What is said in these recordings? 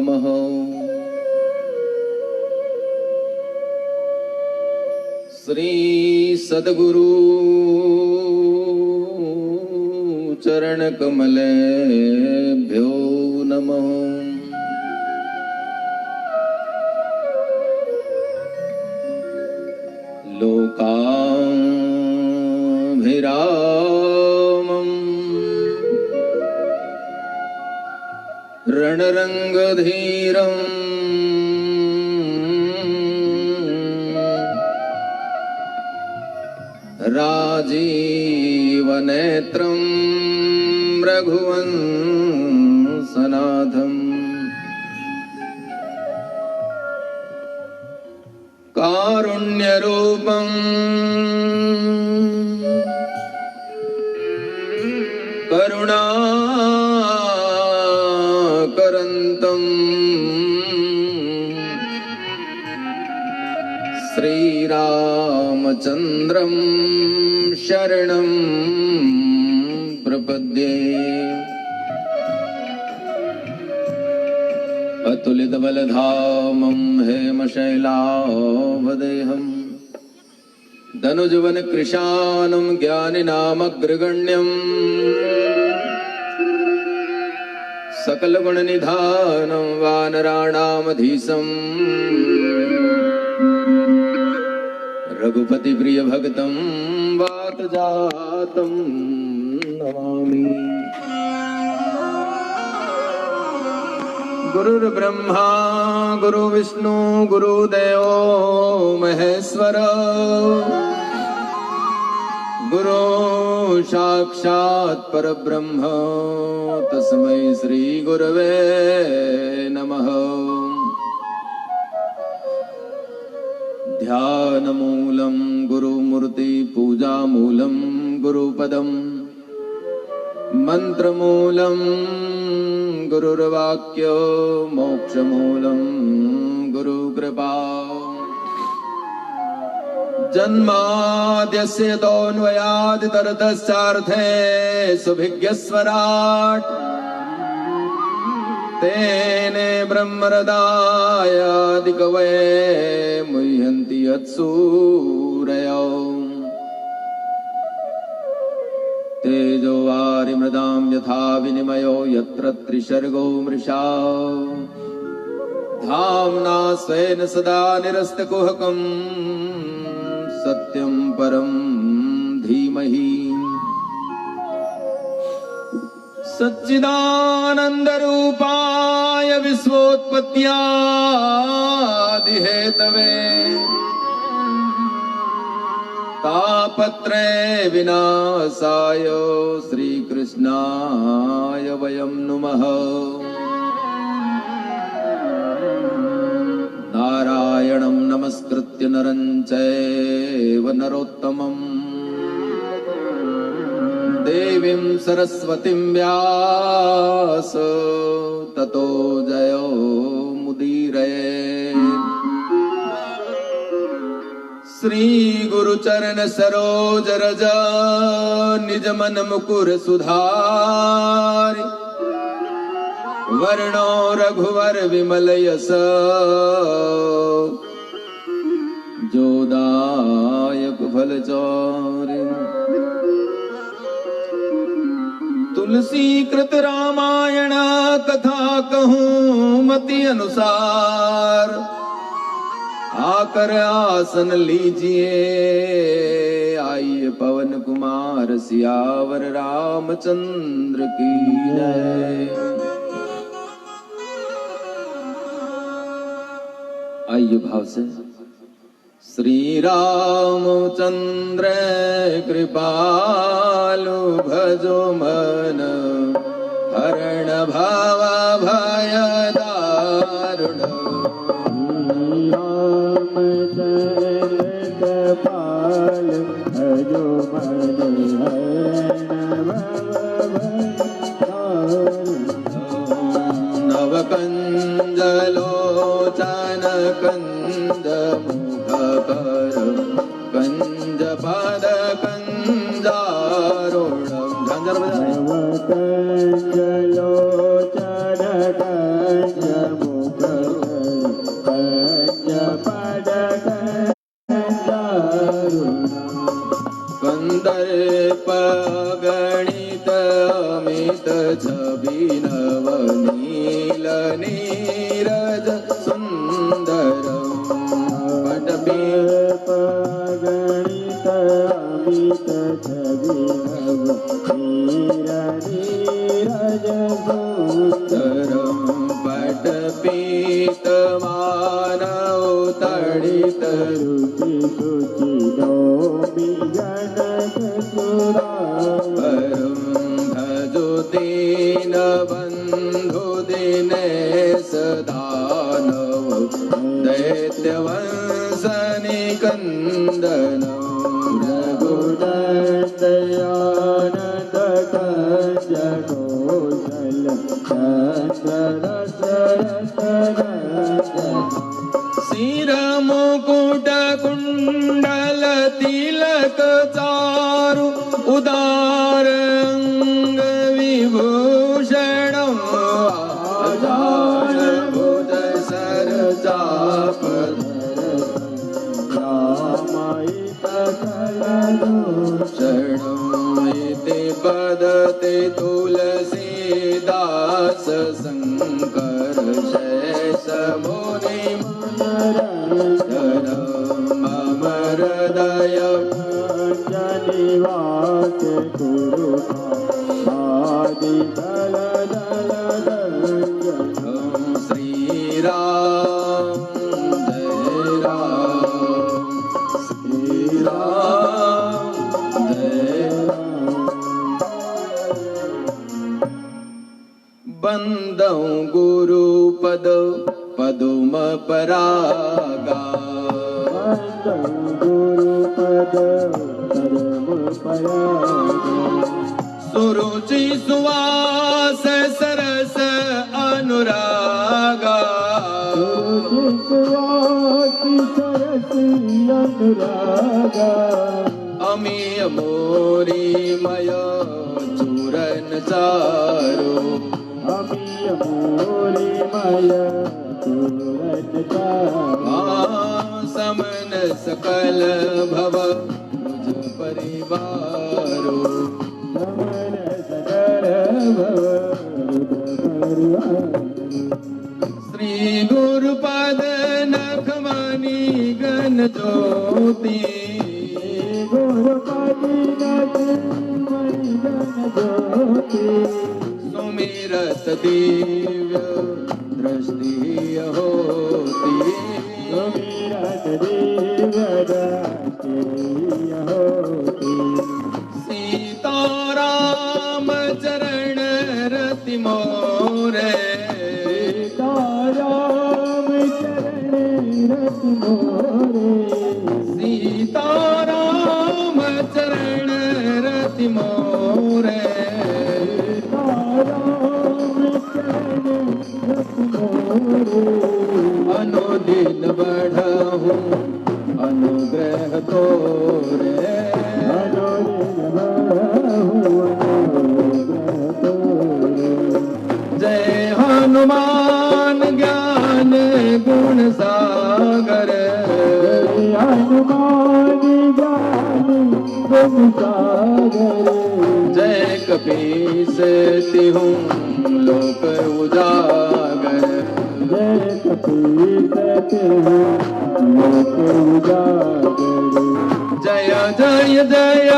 नमः। श्री सद्गुरु चरण कमलेभ्यो नमः। लोकाभिरामम् रणरङ्गधीरम् राजीवनेत्रं रघुवंशनाथम् कारुण्यरूपम् करुणाकरन्तम् श्रीरामचन्द्रं शरणं प्रपद्ये। अतुलितबलधामं हेमशैलावदेहं धनुजवनकृशानं ज्ञानिनामग्रगण्यम् सकलगुणनिधानं वानराणामधीशम् रघुपति प्रिय भक्तं वातजातं नमामि। गुरुर्ब्रह्मा गुरुर्विष्णु गुरुदेवो महेश्वर गुरु साक्षात् परब्रह्म तस्मै श्री गुरवे नमः। ध्यानमूलं गुरुमूर्ति पूजामूलं गुरुपदं मंत्रमूलं गुरुर्वाक्य मोक्षमूलं गुरुकृपा। जन्माद्यस्य तोऽन्वयादितरतश्चार्थे सुभिज्ञस्वराट् तेने ब्रह्महृदायादिकवये मुह्यन्ति यत्सूरयो। तेजो वारिमृदां यथा विनिमयो यत्र त्रिसर्गो मृषा धाम्ना स्वेन सदा निरस्तकुहकं सत्यं परं धीमहि। सच्चिदानन्दरूपाय विश्वोत्पत्त्यादिहेतवे तापत्रय विनाशाय श्रीकृष्णाय वयं नुमः। नारायणं नमस्कृत्य नरं चैव नरोत्तमं देवीं सरस्वतीं व्यास ततो जयो मुदीरये। श्री गुरुचरण सरोज रज निज मन मुकुर सुधारि वर्णो रघुवर विमल यश जोदायक फल चारि। तुलसी कृत रामायण कथा कहूँ मति अनुसार आकर आसन लीजिए आइए पवन कुमार सियावर रामचंद्र की जय। आइए भाव से। श्री रामचंद्र कृपालु भजो मन हरण भाव भय दारुण। कृपाल भजो मन नवकंजलोचन कंज मुखकर कंज पद कंजारुण। झंझर बजा नवकंजलोचन कंज कंदर्प गणित अमित छबिनव नील नीरज सुंदर पटपी गणित अमित छबिनव नील नीरज सुंदर पटपीत मानव तड़ित रुचि सुचिरो जनक सुरावरं भजो दीन बंधु दिनेश दानव दैत्यवंश निकंदन रघुनंदयानंद कंज कौशल चंद्र सिर मुकुट कुंडल तिलक चारु उदार अंग विभूषण आजान भुज सर चाप रामायित कलदूषण इति पदते तुलसीदास शंकर शेष मुनि मम हृदय निवास कुरु आदि दल श्री राम जय राम श्री राम जय बंदौ गुरु पद पदुम परागा गुरुपद परम परागा सुरुचि सुवास सरस अनुरागा सुवासी सरस अनुरागा अमीय मोरी मय चूरन चारो अमीय मोरी माया चूरन चारो समन सकल भव मुझ परिवारो समन सकल भव श्री गुरुपद नखमणि गण ज्योति गुरुपति नखमणि गण ज्योति सुमिरत दिव्य दृष्टि होती सुमिरत दिव्य दृष्टि होती सीताराम चरण रति मोरे सीताराम चरण रति मोरे सीताराम चरण रति मोरे अनुदिन बढ़ाऊं अनुग्रह तोरे जय हनुमान ज्ञान गुण सागर हनुमान ज्ञान गुण सागर जय कपीस तिहुँ लोक उजागर जय कपीस लोक उजागर जय जय जय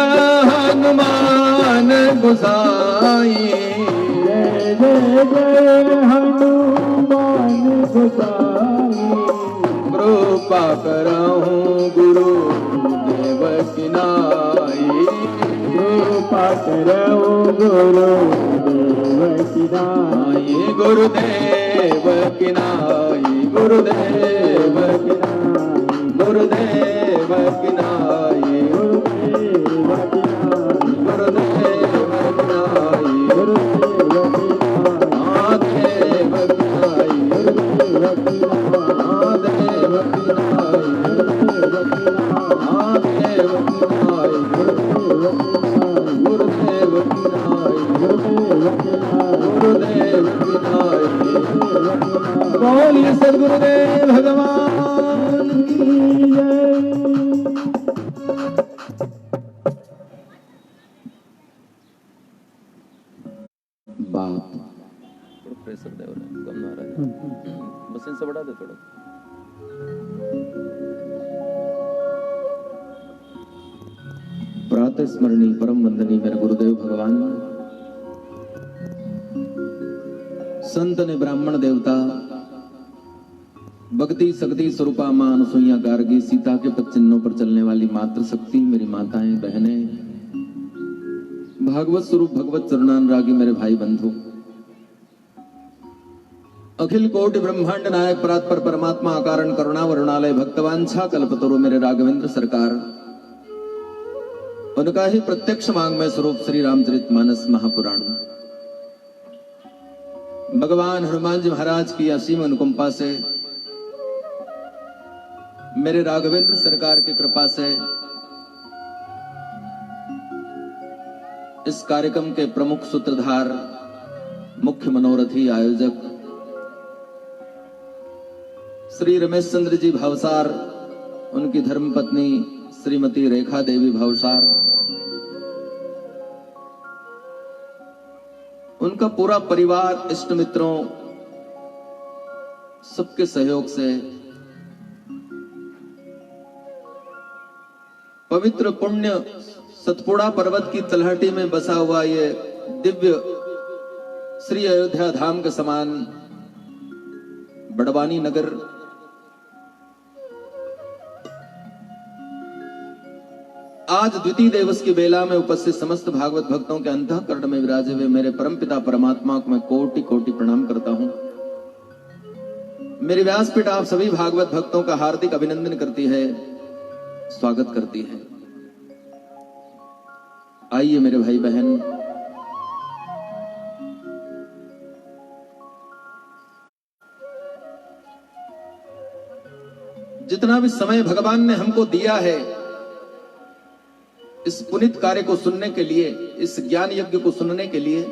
हनुमान गोसाई जय जय जय हनुमान गोसाई कृपा करहूँ गुरु देव की नाई कृपा करो गुरु देव की नाई गुरुदेव की नाई गुरुदेव की नाई गुरुदेव की नाई गुरुदेव की नाई गुरुदेव की नाई गुरुदेव की महादेव की नाई नाई महादेव की नाई महादेव की नाई गुरुदेव की नाई गुरुदेव की नाई बोलिए सदगुरुदेव भगवान की जय। बाप थोड़ा प्रेशर दे कम ना रहा है, मशीन से बढ़ा दे थोड़ा। प्रातः स्मरणी परम वंदनीय मेरे गुरुदेव भगवान, संत ने ब्राह्मण देवता भक्ति शक्ति स्वरूपा मां अनुसुईया गार्गी सीता के पद चिन्हों पर चलने वाली मातृ शक्ति मेरी माताएं बहनें, भागवत स्वरूप भगवत चरणानुरागी मेरे भाई बंधु, अखिल कोटि ब्रह्मांड नायक परात्पर परमात्मा अकारण करुणा वरुणालय भक्तवांछा कल्पतरु मेरे राघवेंद्र सरकार, उनका ही प्रत्यक्ष मांगमय स्वरूप श्री रामचरितमानस महापुराण, भगवान हनुमान जी महाराज की असीम अनुकंपा से, मेरे राघवेंद्र सरकार की कृपा से इस कार्यक्रम के प्रमुख सूत्रधार, मुख्य मनोरथी आयोजक श्री रमेश चंद्र जी भावसार, उनकी धर्मपत्नी श्रीमती रेखा देवी भावसार, उनका पूरा परिवार, इष्ट मित्रों, सबके सहयोग से पवित्र पुण्य सतपुड़ा पर्वत की तलहटी में बसा हुआ ये दिव्य श्री अयोध्या धाम के समान बड़वानी नगर आज द्वितीय दिवस की बेला में उपस्थित समस्त भागवत भक्तों के अंतःकरण में विराजे हुए मेरे परमपिता परमात्मा को मैं कोटि कोटि प्रणाम करता हूं। मेरी व्यासपीठ आप सभी भागवत भक्तों का हार्दिक अभिनंदन करती है, स्वागत करती है। आइए मेरे भाई बहन, जितना भी समय भगवान ने हमको दिया है इस पुनीत कार्य को सुनने के लिए, इस ज्ञान यज्ञ को सुनने के लिए,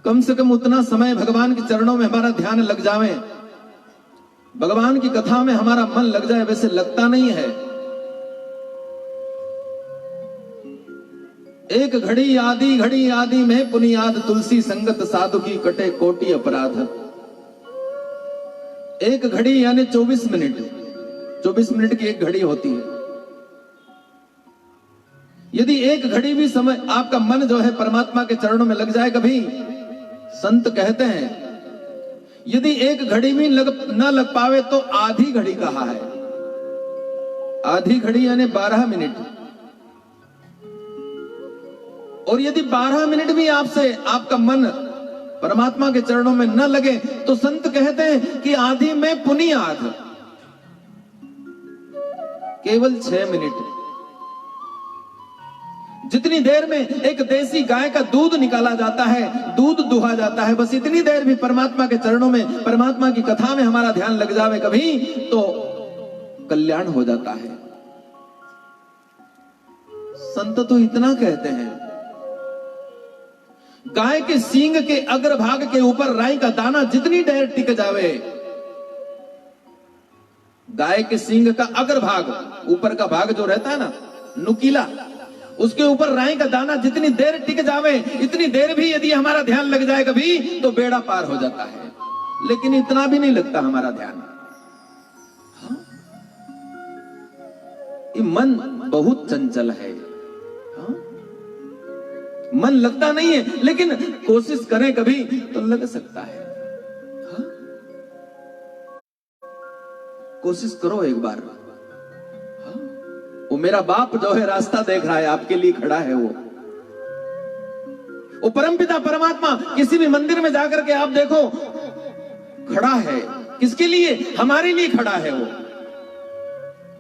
कम से कम उतना समय भगवान के चरणों में हमारा ध्यान लग जावे, भगवान की कथा में हमारा मन लग जाए। वैसे लगता नहीं है। एक घड़ी आदि में पुनियाद तुलसी संगत साधु की कटे कोटि अपराध। एक घड़ी यानी 24 मिनट, 24 मिनट की एक घड़ी होती है। यदि एक घड़ी भी समय आपका मन जो है परमात्मा के चरणों में लग जाए, कभी संत कहते हैं यदि एक घड़ी भी न लग पावे तो आधी घड़ी कहा है। आधी घड़ी यानी 12 मिनट। और यदि 12 मिनट भी आपका मन परमात्मा के चरणों में न लगे तो संत कहते हैं कि आधी में पुनियाद, केवल 6 मिनट। जितनी देर में एक देसी गाय का दूध निकाला जाता है, दूध दुहा जाता है, बस इतनी देर भी परमात्मा के चरणों में, परमात्मा की कथा में हमारा ध्यान लग जावे कभी तो कल्याण हो जाता है। संत तो इतना कहते हैं, गाय के सींग के अग्रभाग के ऊपर राई का दाना जितनी देर टिक जावे, गाय के सींग का अग्रभाग, ऊपर का भाग जो रहता है ना नुकीला, उसके ऊपर राई का दाना जितनी देर टिक जावे, इतनी देर भी यदि हमारा ध्यान लग जाए कभी तो बेड़ा पार हो जाता है। लेकिन इतना भी नहीं लगता हमारा ध्यान। हाँ? ये मन बहुत चंचल है। हाँ? मन लगता नहीं है, लेकिन कोशिश करें कभी तो लग सकता है। हाँ? कोशिश करो एक बार। वो मेरा बाप जो है रास्ता देख रहा है, आपके लिए खड़ा है। वो परमपिता परमात्मा किसी भी मंदिर में जाकर के आप देखो खड़ा है। किसके लिए? हमारे लिए खड़ा है। वो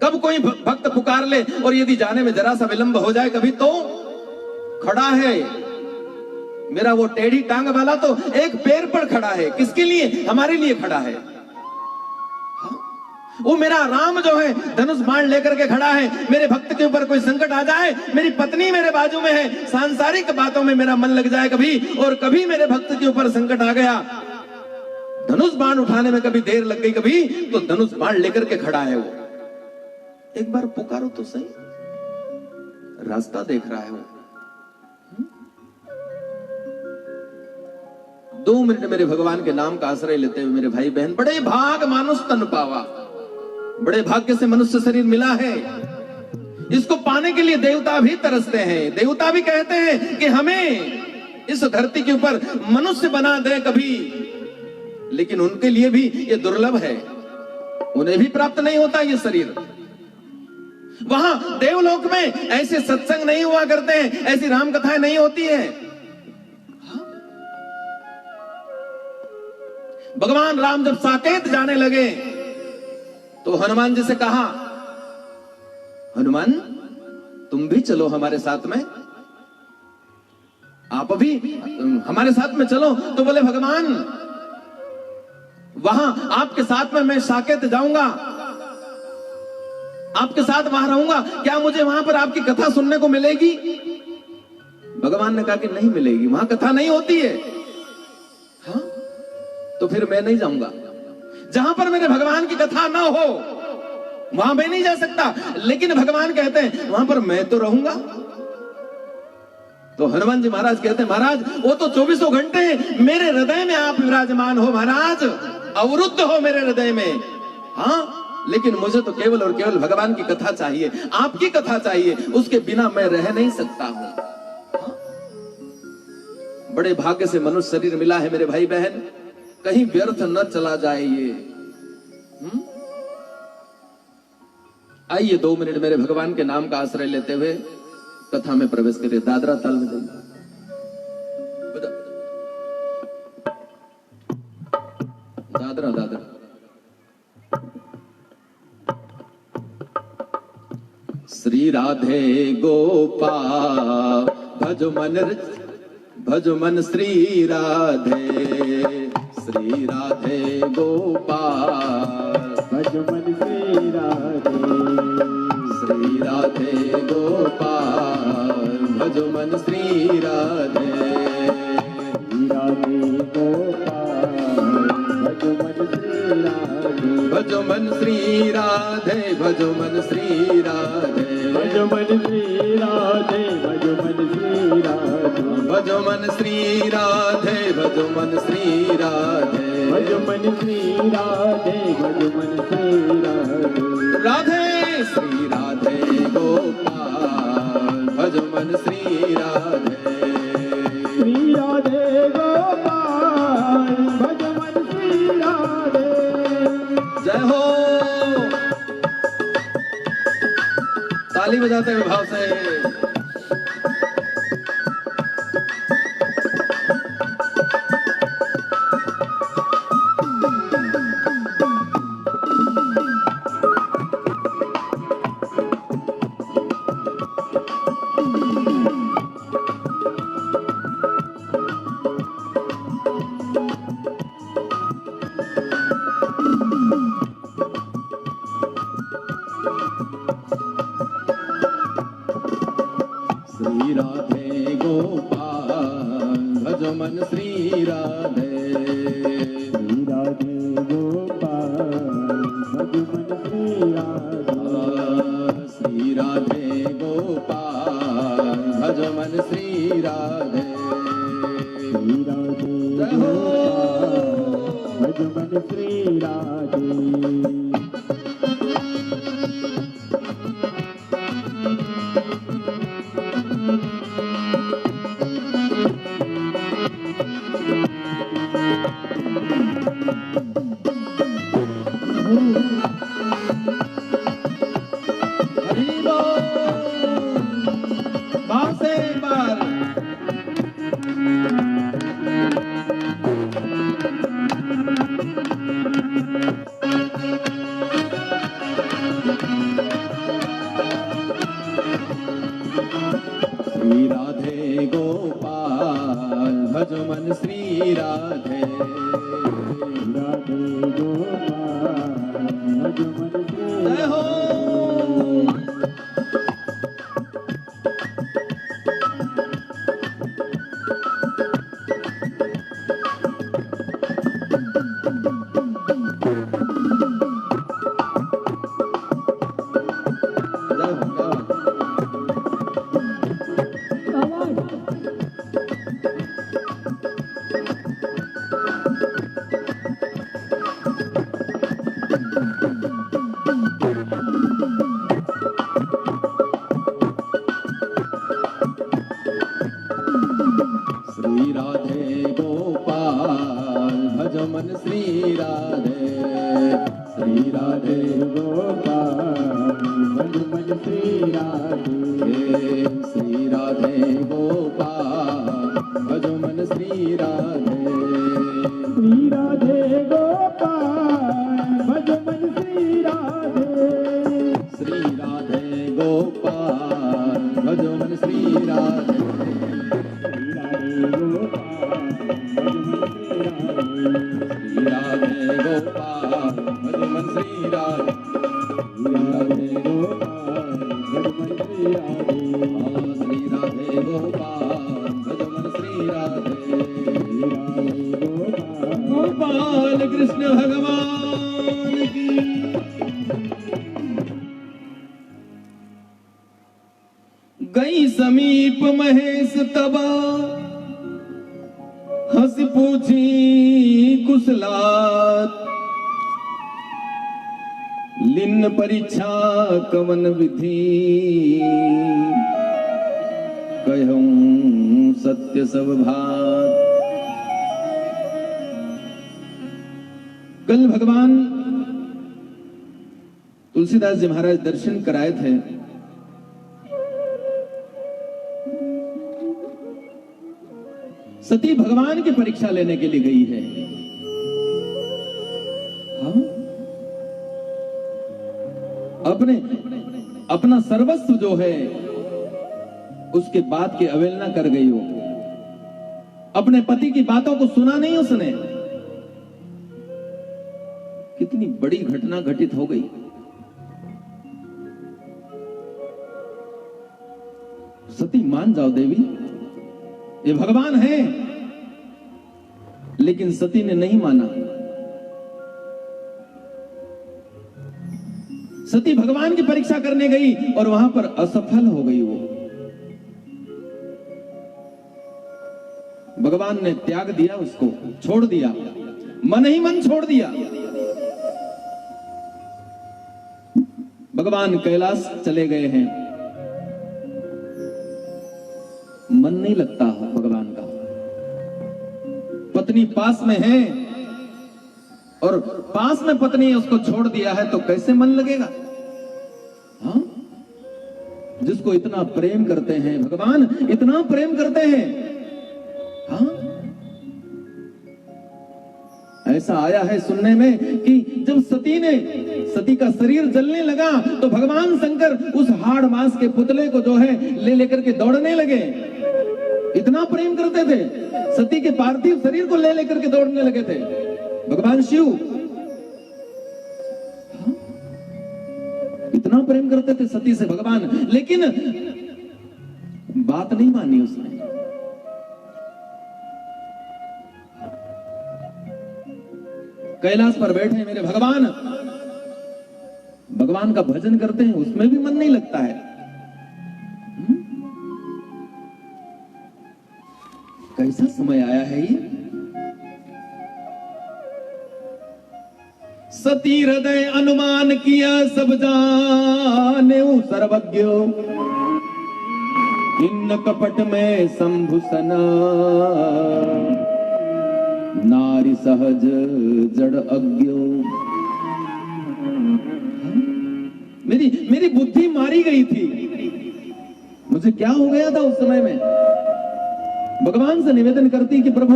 कब कोई भक्त पुकार ले और यदि जाने में जरा सा विलंब हो जाए कभी तो खड़ा है। मेरा वो टेढ़ी टांग वाला तो एक पैर पर खड़ा है। किसके लिए? हमारे लिए खड़ा है। वो मेरा राम जो है धनुष बाण लेकर के खड़ा है। मेरे भक्त के ऊपर कोई संकट आ जाए, मेरी पत्नी मेरे बाजू में है, सांसारिक बातों में मेरा मन लग जाए कभी, और कभी मेरे भक्त के ऊपर संकट आ गया, धनुष बाण उठाने में कभी देर लग गई, कभी तो धनुष बाण लेकर के खड़ा है वो। एक बार पुकारो तो सही, रास्ता देख रहा है वो। 2 मिनट मेरे भगवान के नाम का आश्रय लेते हुए मेरे भाई बहन, बड़े भाग मानुष तन पावा, बड़े भाग्य से मनुष्य शरीर मिला है। इसको पाने के लिए देवता भी तरसते हैं, देवता भी कहते हैं कि हमें इस धरती के ऊपर मनुष्य बना दे कभी, लेकिन उनके लिए भी ये दुर्लभ है, उन्हें भी प्राप्त नहीं होता ये शरीर। वहां देवलोक में ऐसे सत्संग नहीं हुआ करते हैं, ऐसी राम कथाएं नहीं होती है। भगवान राम जब साकेत जाने लगे तो हनुमान जी से कहा, हनुमान तुम भी चलो हमारे साथ में, आप भी हमारे साथ में चलो। तो बोले भगवान वहां आपके साथ में मैं साकेत जाऊंगा, आपके साथ वहां रहूंगा, क्या मुझे वहां पर आपकी कथा सुनने को मिलेगी? भगवान ने कहा कि नहीं मिलेगी, वहां कथा नहीं होती है। हाँ तो फिर मैं नहीं जाऊंगा, जहां पर मेरे भगवान की कथा ना हो वहां मैं नहीं जा सकता। लेकिन भगवान कहते हैं वहां पर मैं तो रहूंगा। तो हनुमान जी महाराज कहते हैं, महाराज वो तो 24 घंटे मेरे हृदय में आप विराजमान हो महाराज, अवरुद्ध हो मेरे हृदय में। हाँ लेकिन मुझे तो केवल और केवल भगवान की कथा चाहिए, आपकी कथा चाहिए, उसके बिना मैं रह नहीं सकता हूं। हाँ? बड़े भाग्य से मनुष्य शरीर मिला है मेरे भाई बहन, कहीं व्यर्थ न चला जाए ये। आइए 2 मिनट मेरे भगवान के नाम का आश्रय लेते हुए कथा में प्रवेश करिए। दादरा ताल में जाइए, दादरा दादरा। श्री राधे गोपाल भज मन श्री राधे, श्री राधे गोपाल भज मन श्री राधे, श्री राधे गोपाल भज मन श्री राधे, राधे गोपाल भज मन श्री राधे, भज मन श्री राधे, भज मन श्री राधे, भज मन श्री राधे, भज मन श्री राधे, भज मन श्री राधे, भज मन श्री राधे, भज मन श्री राधे, भज मन श्री राधे, राधे श्री राधे गोपाल भज मन श्री राधे, श्री राधे गोपाल भज मन श्री राधे। जय हो। ताली बजाते हुए भाव से। श्री राधे गोपाल भज मन श्री राधे, श्री राधे गोपाल भज मन श्री राधे, श्री राधे गोपाल भज मन श्री राधे, श्री राधे गोपाल भज मन श्री राधे। हरि बोल। भाव से एक बार। श्री राधे गोपाल भज मन श्री राधे, राधे गोपाल भज मन श्री जय हो। क्या बात। श्री राधे गोपाल भज मन श्री राधे, श्री राधे गोपाल भज मन श्री राधे, श्री राधे गोपाल भज मन श्री राधे, श्री राधे गोपाल भज मन श्री राधे, श्री राधे गोपाल भज मन श्री राधे, श्री राधे गोपाल भज मन श्री राधे, श्री राधे गोपाल भज मन श्री राधे, श्री राधे गोपाल भज मन श्री राधे, श्री राधे गोपाल भज मन श्री राधे, श्री राधे गोपाल गोपाल कृष्ण भगवान की। गई समीप महेश तबा, हंस पूछी कुशलात, लिन परीक्षा कवन विधि, कहूं सत्य सब भात। कल भगवान तुलसीदास जी महाराज दर्शन कराए थे। सती भगवान की परीक्षा लेने के लिए गई है। हाँ? अपना सर्वस्व जो है उसके बात की अवहेलना कर गई हो। अपने पति की बातों को सुना नहीं उसने। कितनी बड़ी घटना घटित हो गई। सती मान जाओ देवी, ये भगवान है। लेकिन सती ने नहीं माना। सती भगवान की परीक्षा करने गई और वहां पर असफल हो गई। वो भगवान ने त्याग दिया, उसको छोड़ दिया, मन ही मन छोड़ दिया। भगवान कैलाश चले गए हैं। मन नहीं लगता भगवान का। पत्नी पास में है और पास में पत्नी उसको छोड़ दिया है तो कैसे मन लगेगा? हाँ? जिसको इतना प्रेम करते हैं भगवान, इतना प्रेम करते हैं। हाँ? ऐसा आया है सुनने में कि जब सती का शरीर जलने लगा तो भगवान शंकर उस हाड़ मांस के पुतले को जो है ले लेकर के दौड़ने लगे। इतना प्रेम करते थे, सती के पार्थिव शरीर को ले लेकर के दौड़ने लगे थे भगवान शिव। हाँ? इतना प्रेम करते थे सती से भगवान, लेकिन बात नहीं मानी उसने। कैलाश पर बैठे मेरे भगवान, भगवान का भजन करते हैं, उसमें भी मन नहीं लगता है। कैसा समय आया है ये? सती हृदय अनुमान किया, सब जाने सर्वज्ञ, इन कपट में शंभु सना, नारी सहज जड़ अज्ञो। मेरी बुद्धि मारी गई थी। मुझे क्या हो गया था उस समय में? भगवान से निवेदन करती कि प्रभु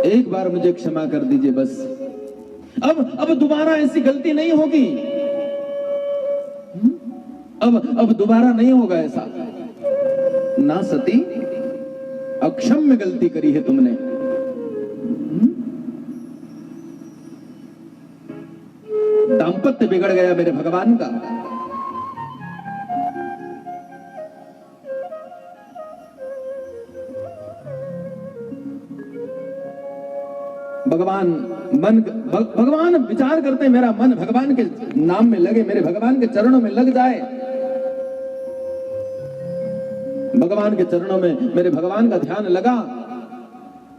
एक बार मुझे क्षमा कर दीजिए, बस अब दोबारा ऐसी गलती नहीं होगी। अब दोबारा नहीं होगा ऐसा। ना सती, अक्षम्य गलती करी है तुमने। दाम्पत्य बिगड़ गया मेरे भगवान का। भगवान विचार करते मेरा मन भगवान के नाम में लगे, मेरे भगवान के चरणों में लग जाए। भगवान के चरणों में मेरे भगवान का ध्यान लगा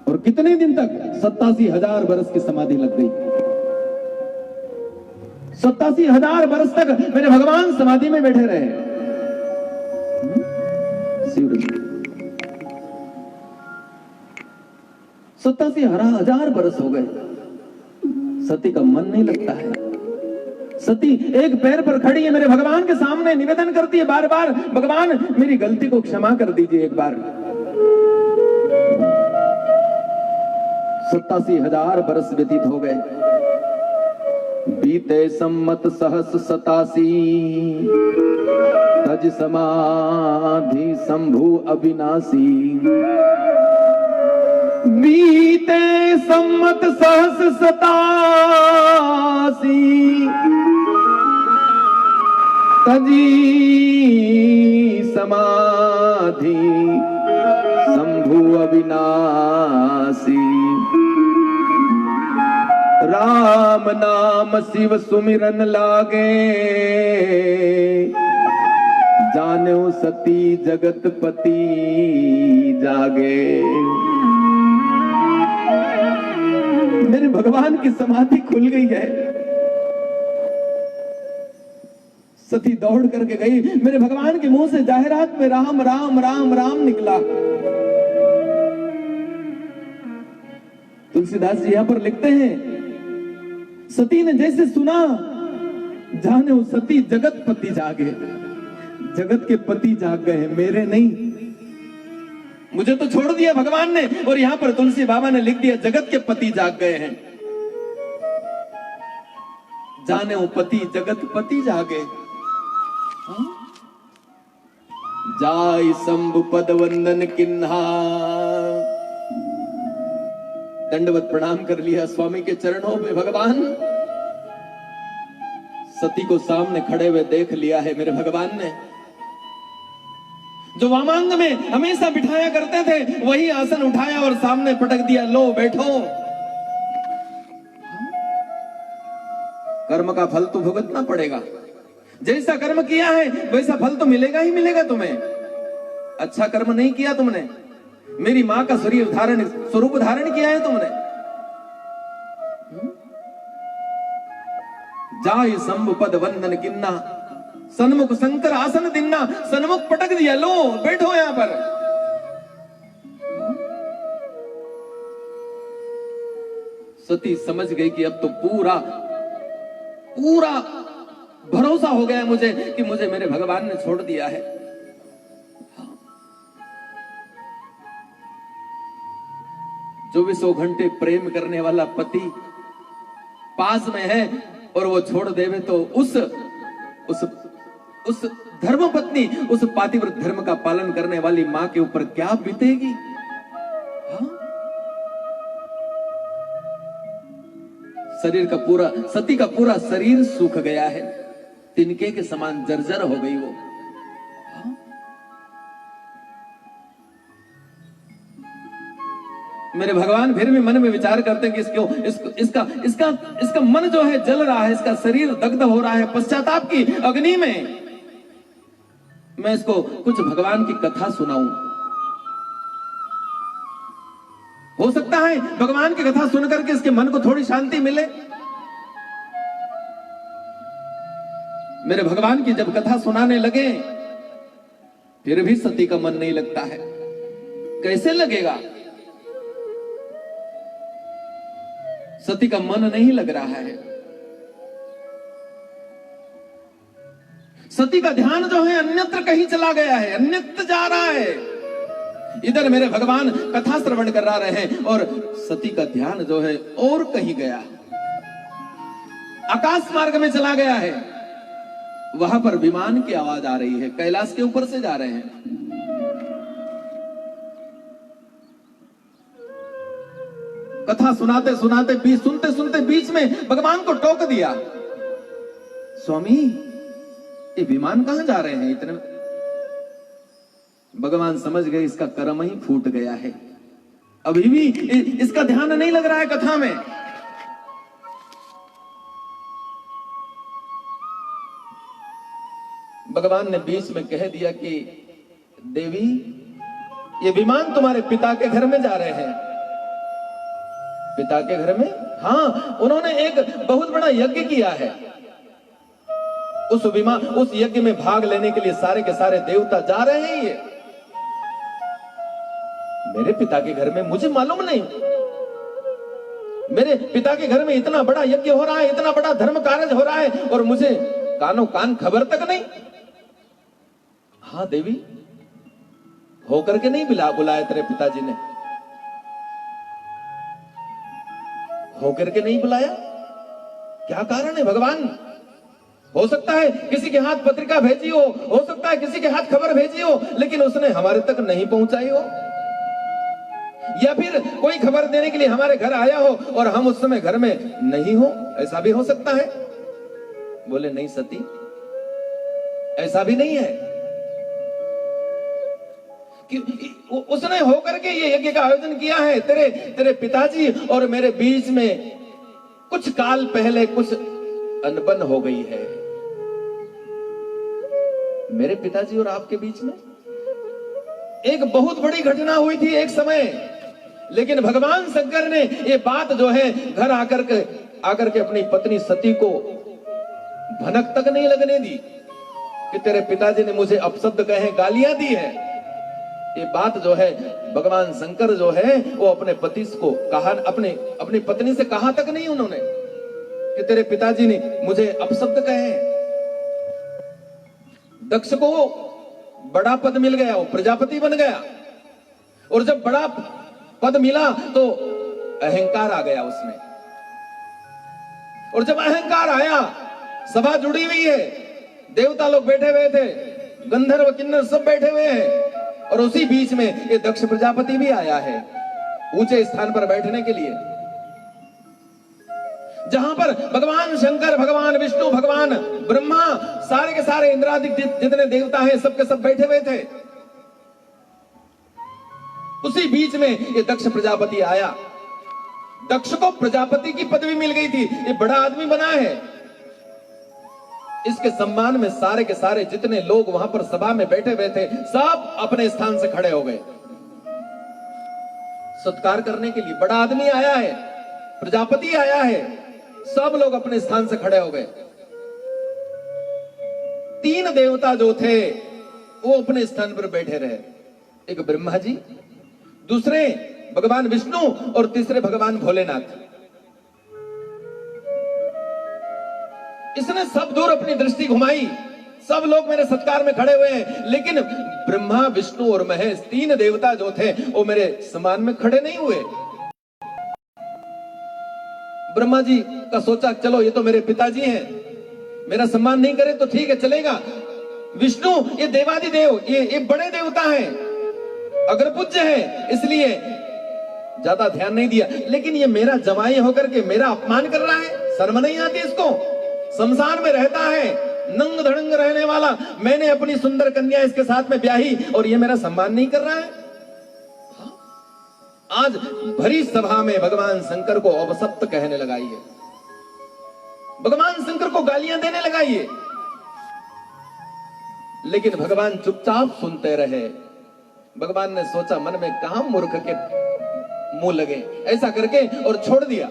और कितने दिन तक 87,000 बरस की समाधि लग गई। 87,000 बरस तक मेरे भगवान समाधि में बैठे रहे। 87,000 बरस हो गए, सती का मन नहीं लगता है। सती एक पैर पर खड़ी है, मेरे भगवान के सामने निवेदन करती है बार बार, भगवान मेरी गलती को क्षमा कर दीजिए एक बार। 87,000 बरस व्यतीत हो गए। बीते सम्मत सहस 87, तज समाधि शंभु अविनाशी। बीते सम्मत सहस 87, तजी समाधि शंभु अविनाशी। राम नाम शिव सुमिरन लागे, जाने सती जगतपति जागे। मेरे भगवान की समाधि खुल गई है। सती दौड़ करके गई, मेरे भगवान के मुंह से जाहिरात में राम राम राम राम निकला। तुलसीदास जी यहां पर लिखते हैं, सती ने जैसे सुना, जाने वो सती जगतपति जागे। जगत के पति जाग गए, मेरे नहीं। मुझे तो छोड़ दिया भगवान ने, और यहां पर तुलसी बाबा ने लिख दिया जगत के पति जाग गए हैं। जाने वो पति जगतपति जागे। जाय शंभु पद वंदन किन्हा। दंडवत प्रणाम कर लिया स्वामी के चरणों में। भगवान सती को सामने खड़े हुए देख लिया है मेरे भगवान ने। जो वामांग में हमेशा बिठाया करते थे, वही आसन उठाया और सामने पटक दिया, लो बैठो। कर्म का फल तो भुगतना पड़ेगा। जैसा कर्म किया है वैसा फल तो मिलेगा ही मिलेगा तुम्हें। अच्छा कर्म नहीं किया तुमने, मेरी मां का शरीर धारण, स्वरूप धारण किया है तुमने। जाय शंभु पद वंदन किन्ना, सन्मुख शंकर आसन दिन्ना। सन्मुख पटक दिया, लो बैठो यहां पर। सती समझ गई कि अब तो पूरा पूरा भरोसा हो गया मुझे कि मुझे मेरे भगवान ने छोड़ दिया है। जो 24 घंटे प्रेम करने वाला पति पास में है और वो छोड़ देवे तो उस धर्म पत्नी, उस पातिव्रत धर्म का पालन करने वाली मां के ऊपर क्या बीतेगी। हाँ? शरीर का पूरा, सती का पूरा शरीर सूख गया है, तिनके के समान जर्जर हो गई वो। हाँ? मेरे भगवान फिर भी मन में विचार करते हैं कि इसका मन जो है जल रहा है, इसका शरीर दग्ध हो रहा है पश्चाताप की अग्नि में। मैं इसको कुछ भगवान की कथा सुनाऊं। हो सकता है भगवान की कथा सुनकर के इसके मन को थोड़ी शांति मिले। मेरे भगवान की जब कथा सुनाने लगे, फिर भी सती का मन नहीं लगता है। कैसे लगेगा? सती का मन नहीं लग रहा है। सती का ध्यान जो है अन्यत्र कहीं चला गया है, अन्यत्र जा रहा है। इधर मेरे भगवान कथा श्रवण करा रहे हैं और सती का ध्यान जो है और कहीं गया, आकाश मार्ग में चला गया है। वहां पर विमान की आवाज आ रही है, कैलाश के ऊपर से जा रहे हैं। कथा सुनाते सुनाते सुनते सुनते बीच में भगवान को टोक दिया, स्वामी ये विमान कहां जा रहे हैं इतने? भगवान समझ गए इसका कर्म ही फूट गया है। अभी भी इसका ध्यान नहीं लग रहा है कथा में। भगवान ने बीच में कह दिया कि देवी, ये विमान तुम्हारे पिता के घर में जा रहे हैं। पिता के घर में? हाँ, उन्होंने एक बहुत बड़ा यज्ञ किया है। उस यज्ञ में भाग लेने के लिए सारे के सारे देवता जा रहे हैं। ये मेरे पिता के घर में मुझे मालूम नहीं। मेरे पिता के घर में इतना बड़ा यज्ञ हो रहा है, इतना बड़ा धर्म कार्य हो रहा है, और मुझे कानों कान खबर तक नहीं। हाँ देवी, होकर के नहीं बुलाया तेरे पिताजी ने? होकर के नहीं बुलाया? क्या कारण है भगवान? हो सकता है किसी के हाथ पत्रिका भेजी हो सकता है किसी के हाथ खबर भेजी हो, लेकिन उसने हमारे तक नहीं पहुंचाई हो, या फिर कोई खबर देने के लिए हमारे घर आया हो और हम उस समय घर में नहीं हो, ऐसा भी हो सकता है। बोले नहीं सती, ऐसा भी नहीं है कि उसने होकर के ये यज्ञ का आयोजन किया है। तेरे पिताजी और मेरे बीच में कुछ काल पहले कुछ अनबन हो गई है। मेरे पिताजी और आपके बीच में एक बहुत बड़ी घटना हुई थी एक समय, लेकिन भगवान शंकर ने ये बात जो है घर आकर के अपनी पत्नी सती को भनक तक नहीं लगने दी कि तेरे पिताजी ने मुझे अपशब्द कहे, गालियां दी है। ये बात जो है भगवान शंकर जो है वो अपने पति को कहा, अपनी पत्नी से कहा तक नहीं उन्होंने कि तेरे पिताजी ने मुझे अपशब्द कहे। दक्ष को बड़ा पद मिल गया, वो प्रजापति बन गया, और जब बड़ा पद मिला तो अहंकार आ गया उसमें, और जब अहंकार आया, सभा जुड़ी हुई है, देवता लोग बैठे हुए थे, गंधर्व किन्नर सब बैठे हुए हैं, और उसी बीच में ये दक्ष प्रजापति भी आया है ऊंचे स्थान पर बैठने के लिए, जहां पर भगवान शंकर, भगवान विष्णु, भगवान ब्रह्मा, सारे के सारे इंद्रादिक जितने देवता हैं सबके सब बैठे हुए थे। उसी बीच में ये दक्ष प्रजापति आया। दक्ष को प्रजापति की पदवी मिल गई थी, ये बड़ा आदमी बना है। इसके सम्मान में सारे के सारे जितने लोग वहां पर सभा में बैठे हुए थे सब अपने स्थान से खड़े हो गए सत्कार करने के लिए। बड़ा आदमी आया है, प्रजापति आया है, सब लोग अपने स्थान से खड़े हो गए। 3 देवता जो थे वो अपने स्थान पर बैठे रहे, एक ब्रह्मा जी, दूसरे भगवान विष्णु और तीसरे भगवान भोलेनाथ। इसने सब दूर अपनी दृष्टि घुमाई, सब लोग मेरे सत्कार में खड़े हुए हैं, लेकिन ब्रह्मा, विष्णु और महेश 3 देवता जो थे वो मेरे सम्मान में खड़े नहीं हुए। ब्रह्मा जी का सोचा चलो ये तो मेरे पिताजी हैं, मेरा सम्मान नहीं करे तो ठीक है चलेगा। विष्णु ये देवादिदेव, ये बड़े देवता हैं, अग्रपूज्य हैं, इसलिए ज्यादा ध्यान नहीं दिया। लेकिन ये मेरा जमाई होकर के मेरा अपमान कर रहा है, शर्म नहीं आती इसको? शमशान में रहता है, नंग धड़ंग रहने वाला, मैंने अपनी सुंदर कन्या इसके साथ में ब्याही और ये मेरा सम्मान नहीं कर रहा है। आज भरी सभा में भगवान शंकर को अपशब्द कहने लगाइए, भगवान शंकर को गालियां देने लगाइए, लेकिन भगवान चुपचाप सुनते रहे। भगवान ने सोचा मन में कहां मूर्ख के मुंह लगे, ऐसा करके और छोड़ दिया।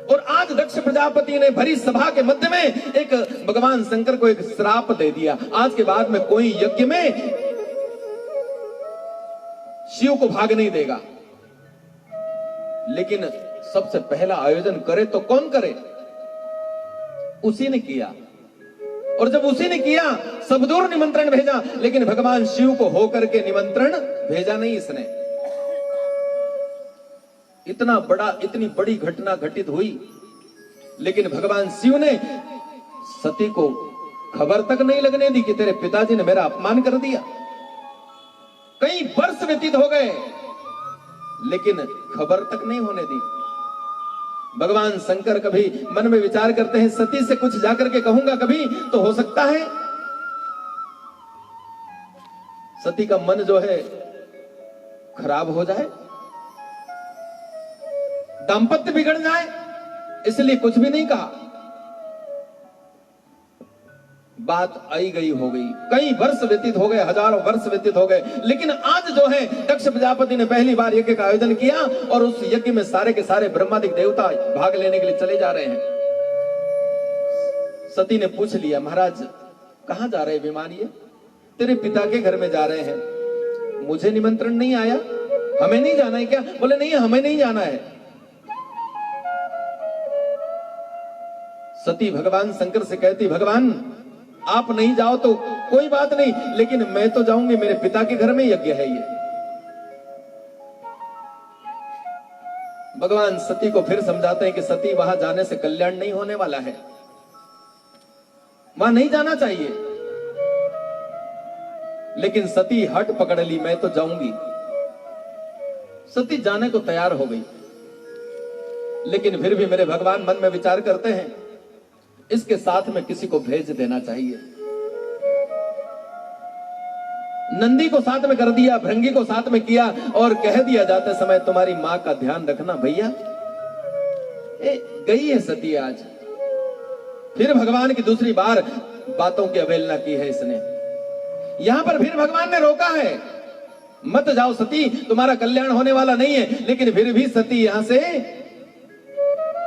और आज दक्ष प्रजापति ने भरी सभा के मध्य में एक भगवान शंकर को एक श्राप दे दिया, आज के बाद में कोई यज्ञ में शिव को भाग नहीं देगा। लेकिन सबसे पहला आयोजन करे तो कौन करे? उसी ने किया, और जब उसी ने किया सब दूर निमंत्रण भेजा, लेकिन भगवान शिव को होकर के निमंत्रण भेजा नहीं इसने। इतनी बड़ी घटना घटित हुई, लेकिन भगवान शिव ने सती को खबर तक नहीं लगने दी कि तेरे पिताजी ने मेरा अपमान कर दिया। कई वर्ष व्यतीत हो गए, लेकिन खबर तक नहीं होने दी। भगवान शंकर कभी मन में विचार करते हैं सती से कुछ जाकर के कहूंगा कभी तो हो सकता है सती का मन जो है खराब हो जाए, दांपत्य बिगड़ जाए, इसलिए कुछ भी नहीं कहा। बात आई गई हो गई, कई वर्ष व्यतीत हो गए, हजारों वर्ष व्यतीत हो गए, लेकिन आज जो है दक्ष प्रजापति ने पहली बार यज्ञ का आयोजन किया और उस यज्ञ में सारे के सारे ब्रह्मादिक देवता भाग लेने के लिए चले जा रहे हैं। सती ने पूछ लिया, महाराज कहां जा रहे हैं विमान? ये तेरे पिता के घर में जा रहे हैं, मुझे निमंत्रण नहीं आया, हमें नहीं जाना है क्या? बोले नहीं, हमें नहीं जाना है। सती भगवान शंकर से कहती, भगवान आप नहीं जाओ तो कोई बात नहीं, लेकिन मैं तो जाऊंगी, मेरे पिता के घर में यज्ञ है ये। भगवान सती को फिर समझाते हैं कि सती वहां जाने से कल्याण नहीं होने वाला है, वहां नहीं जाना चाहिए। लेकिन सती हट पकड़ ली, मैं तो जाऊंगी। सती जाने को तैयार हो गई, लेकिन फिर भी मेरे भगवान मन में विचार करते हैं, इसके साथ में किसी को भेज देना चाहिए। नंदी को साथ में कर दिया, भृंगी को साथ में किया और कह दिया जाते समय, तुम्हारी मां का ध्यान रखना भैया। गई है सती आज, फिर भगवान की दूसरी बार बातों की अवहेलना की है इसने। यहां पर फिर भगवान ने रोका है, मत जाओ सती, तुम्हारा कल्याण होने वाला नहीं है। लेकिन फिर भी सती यहां से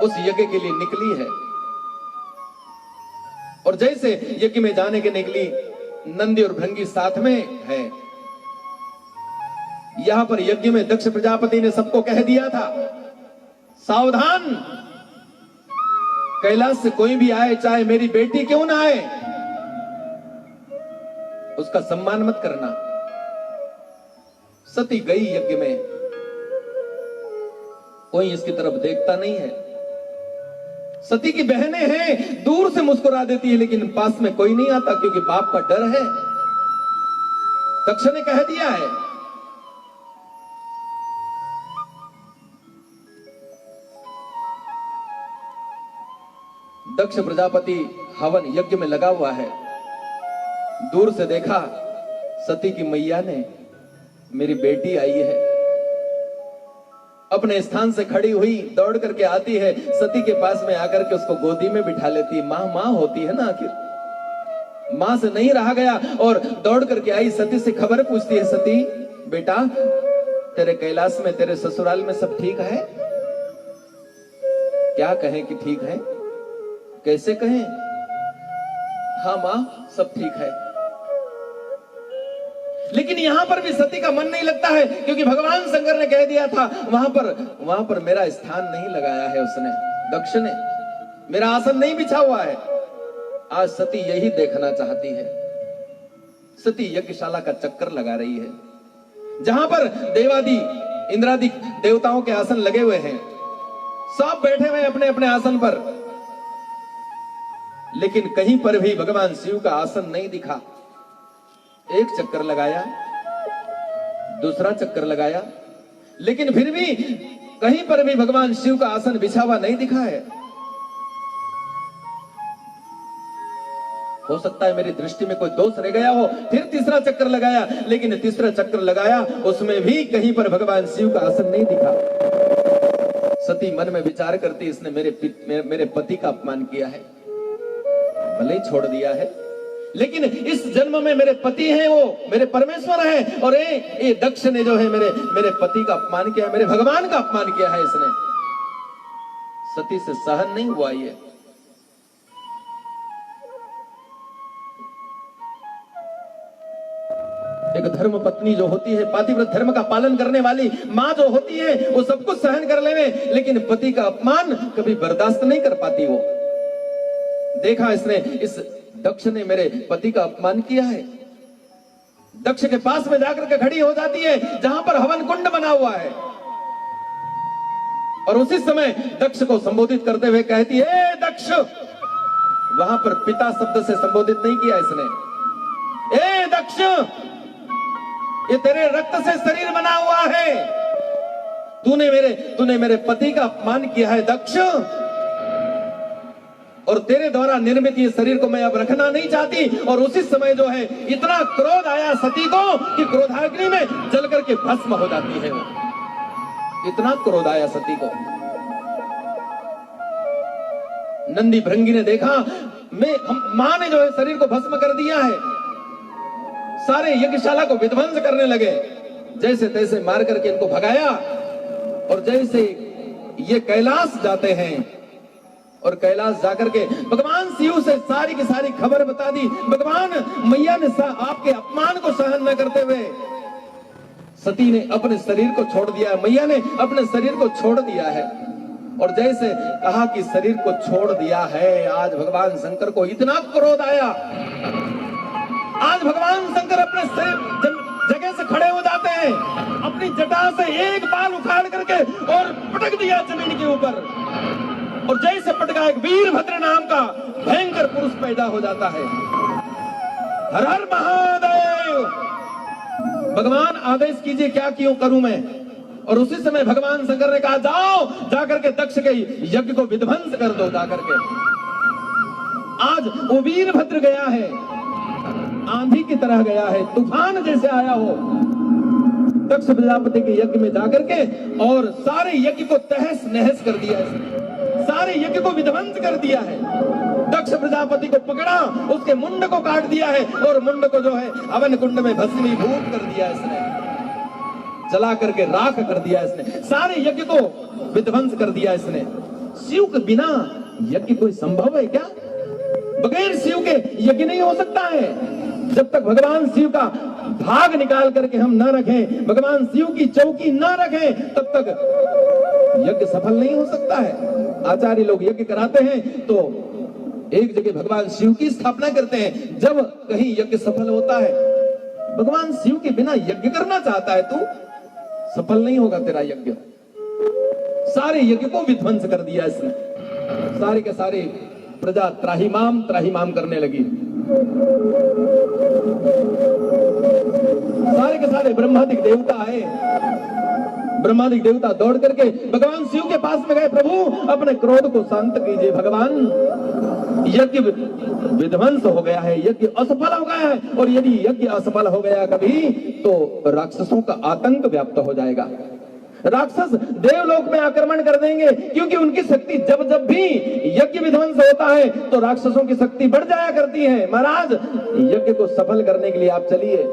उस यज्ञ के लिए निकली है, और जैसे यज्ञ में जाने के निकली, नंदी और भृंगी साथ में है। यहां पर यज्ञ में दक्ष प्रजापति ने सबको कह दिया था, सावधान, कैलाश से कोई भी आए, चाहे मेरी बेटी क्यों ना आए, उसका सम्मान मत करना। सती गई यज्ञ में, कोई इसकी तरफ देखता नहीं है। सती की बहनें हैं, दूर से मुस्कुरा देती है, लेकिन पास में कोई नहीं आता, क्योंकि बाप का डर है। दक्ष ने कह दिया है। दक्ष प्रजापति हवन यज्ञ में लगा हुआ है। दूर से देखा, सती की मैया ने, मेरी बेटी आई है। अपने स्थान से खड़ी हुई दौड़ करके आती है, सती के पास में आकर के उसको गोदी में बिठा लेती है। मां मां होती है ना, आखिर मां से नहीं रहा गया और दौड़ करके आई, सती से खबर पूछती है, सती बेटा तेरे कैलाश में, तेरे ससुराल में सब ठीक है? क्या कहें कि ठीक है, कैसे कहें? हाँ मां सब ठीक है। लेकिन यहां पर भी सती का मन नहीं लगता है, क्योंकि भगवान शंकर ने कह दिया था, वहां पर मेरा स्थान नहीं लगाया है उसने, दक्ष ने मेरा आसन नहीं बिछा हुआ है। आज सती यही देखना चाहती है। सती यज्ञशाला का चक्कर लगा रही है, जहां पर देवादि इंद्रादि देवताओं के आसन लगे हुए हैं, सब बैठे हुए अपने अपने आसन पर, लेकिन कहीं पर भी भगवान शिव का आसन नहीं दिखा। एक चक्कर लगाया, दूसरा चक्कर लगाया, लेकिन फिर भी कहीं पर भी भगवान शिव का आसन बिछा हुआ नहीं दिखा है। हो सकता है मेरी दृष्टि में कोई दोष रह गया हो। फिर तीसरा चक्कर लगाया, लेकिन तीसरा चक्कर लगाया, उसमें भी कहीं पर भगवान शिव का आसन नहीं दिखा। सती मन में विचार करती, इसने मेरे पति का अपमान किया है, भले ही छोड़ दिया है, लेकिन इस जन्म में मेरे पति हैं, वो मेरे परमेश्वर हैं, और ये दक्ष ने जो है मेरे पति का अपमान किया है, मेरे भगवान का अपमान किया है इसने। सती से सहन नहीं हुआ ये। एक धर्म पत्नी जो होती है, पातिव्रत धर्म का पालन करने वाली मां जो होती है, वो सब कुछ सहन कर लेवे, लेकिन पति का अपमान कभी बर्दाश्त नहीं कर पाती। वो देखा इसने, इस दक्ष ने मेरे पति का अपमान किया है। दक्ष के पास में जाकर के खड़ी हो जाती है, जहां पर हवन कुंड बना हुआ है, और उसी समय दक्ष को संबोधित करते हुए कहती है, दक्ष। वहां पर पिता शब्द से संबोधित नहीं किया इसने। ए दक्ष, ये तेरे रक्त से शरीर बना हुआ है, तूने मेरे पति का अपमान किया है दक्ष। और तेरे द्वारा निर्मित ये शरीर को मैं अब रखना नहीं चाहती। और उसी समय जो है इतना क्रोध आया सती को कि क्रोधाग्नि में जल करके भस्म हो जाती है वो। इतना क्रोध आया सती को। नंदी भृंगी ने देखा मां ने जो है शरीर को भस्म कर दिया है। सारे यज्ञशाला को विध्वंस करने लगे, जैसे तैसे मार करके इनको भगाया। और जैसे ये कैलाश जाते हैं और कैलाश जाकर के भगवान शिव से सारी की सारी खबर बता दी। भगवान मैया ने आपके अपमान को सहन न करते हुए सती ने अपने शरीर को छोड़ दिया है। मैया ने अपने शरीर को छोड़ दिया है। और जैसे कहा कि शरीर को छोड़ दिया है, आज भगवान शंकर को इतना क्रोध आया। आज भगवान शंकर अपने जगह से खड़े हो जाते हैं, अपनी जटा से एक बाल उखाड़ करके और पटक दिया जमीन के ऊपर। और जैसे पटका एक वीरभद्र नाम का भयंकर पुरुष पैदा हो जाता है। हर हर महादेव। भगवान आदेश कीजिए क्या क्यों करूं मैं। और उसी समय भगवान शंकर ने कहा जाओ जाकर के दक्ष के यज्ञ को विध्वंस कर दो। जाकर के आज वो वीरभद्र गया है, आंधी की तरह गया है, तूफान जैसे आया हो दक्ष प्रजापति के यज्ञ में जाकर के और सारे यज्ञ को तहस नहस कर दिया है, सारे यज्ञ को विध्वंस कर दिया है। दक्ष प्रजापति को पकड़ा, उसके मुंड को काट दिया है और मुंड को जो है हवन कुंड में भस्मीभूत कर दिया इसने, जला करके राख कर दिया इसने, सारे यज्ञ को विध्वंस कर दिया इसने। शिव के बिना यज्ञ कोई संभव है क्या? बगैर शिव के यज्ञ नहीं हो सकता है। जब तक भगवान शिव का भाग निकाल करके हम न रखें, भगवान शिव की चौकी न रखें, तब तक यज्ञ सफल नहीं हो सकता है। आचार्य लोग यज्ञ कराते हैं तो एक जगह भगवान शिव की स्थापना करते हैं। जब कहीं यज्ञ सफल होता है, भगवान शिव के बिना यज्ञ करना चाहता है तू, सफल नहीं होगा तेरा यज्ञ। सारे यज्ञ को विध्वंस कर दिया इसने। सारे के सारे प्रजा त्राहिमाम त्राहिमाम करने लगी। सारे के सारे ब्रह्मादिक देवता आए। ब्रह्मादिक देवता दौड़ करके भगवान शिव के पास में गए, प्रभु अपने क्रोध को शांत कीजिए। भगवान यज्ञ विध्वंस हो गया है, यज्ञ असफल हो गया है, और यदि यज्ञ असफल हो गया कभी तो राक्षसों का आतंक व्याप्त हो जाएगा। राक्षस देवलोक में आक्रमण कर देंगे, क्योंकि उनकी शक्ति जब जब भी यज्ञ विध्वंस होता है तो राक्षसों की शक्ति बढ़ जाया करती है। महाराज यज्ञ को सफल करने के लिए आप चलिए।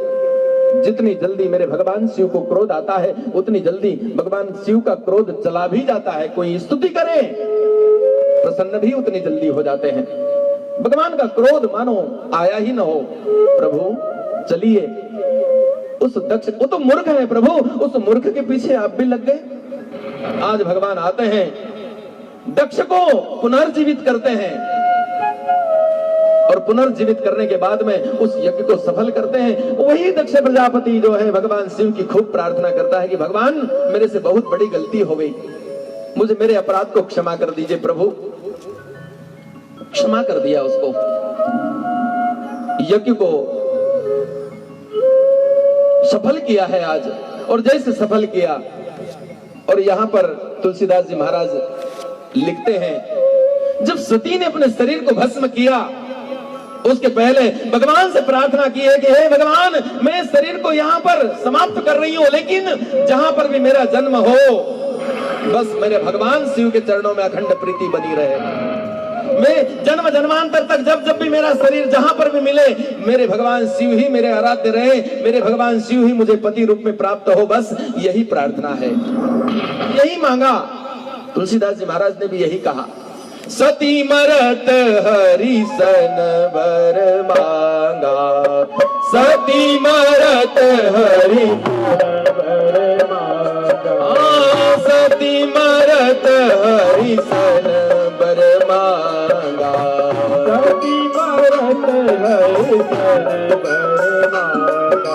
जितनी जल्दी मेरे भगवान शिव को क्रोध आता है उतनी जल्दी भगवान शिव का क्रोध चला भी जाता है। कोई स्तुति करे प्रसन्न भी उतनी जल्दी हो जाते हैं। भगवान का क्रोध मानो आया ही न हो। प्रभु चलिए, उस दक्ष, वो तो मूर्ख है प्रभु, उस मूर्ख के पीछे आप भी लग गए। आज भगवान आते हैं, दक्ष को पुनर्जीवित करते हैं और पुनर्जीवित करने के बाद में उस यज्ञ को सफल करते हैं। वही दक्ष प्रजापति जो है भगवान शिव की खूब प्रार्थना करता है कि भगवान मेरे से बहुत बड़ी गलती हो गई, मुझे मेरे अपराध को क्षमा कर दीजिए। प्रभु क्षमा कर दिया उसको। यज्ञ को सफल किया है आज। और जैसे सफल किया, और यहां पर तुलसीदास जी महाराज लिखते हैं, जब सती ने अपने शरीर को भस्म किया उसके पहले भगवान से प्रार्थना की है कि हे भगवान, मैं शरीर को यहां पर समाप्त कर रही हूं, लेकिन जहां पर भी मेरा जन्म हो बस मेरे भगवान शिव के चरणों में अखंड प्रीति बनी रहे। मैं जन्म जन्मांतर तक जब जब भी मेरा शरीर जहां पर भी मिले, मेरे भगवान शिव ही मेरे आराध्य रहे, मेरे भगवान शिव ही मुझे पति रूप में प्राप्त हो। बस यही प्रार्थना है, यही मांगा। तुलसीदास जी महाराज ने भी यही कहा, सती मरत हरि सन बर मांगा, सती मरत हरि बर मांगा, सती मरत हरि सन बर मांगा, सती मरत हरि सन बर मांगा,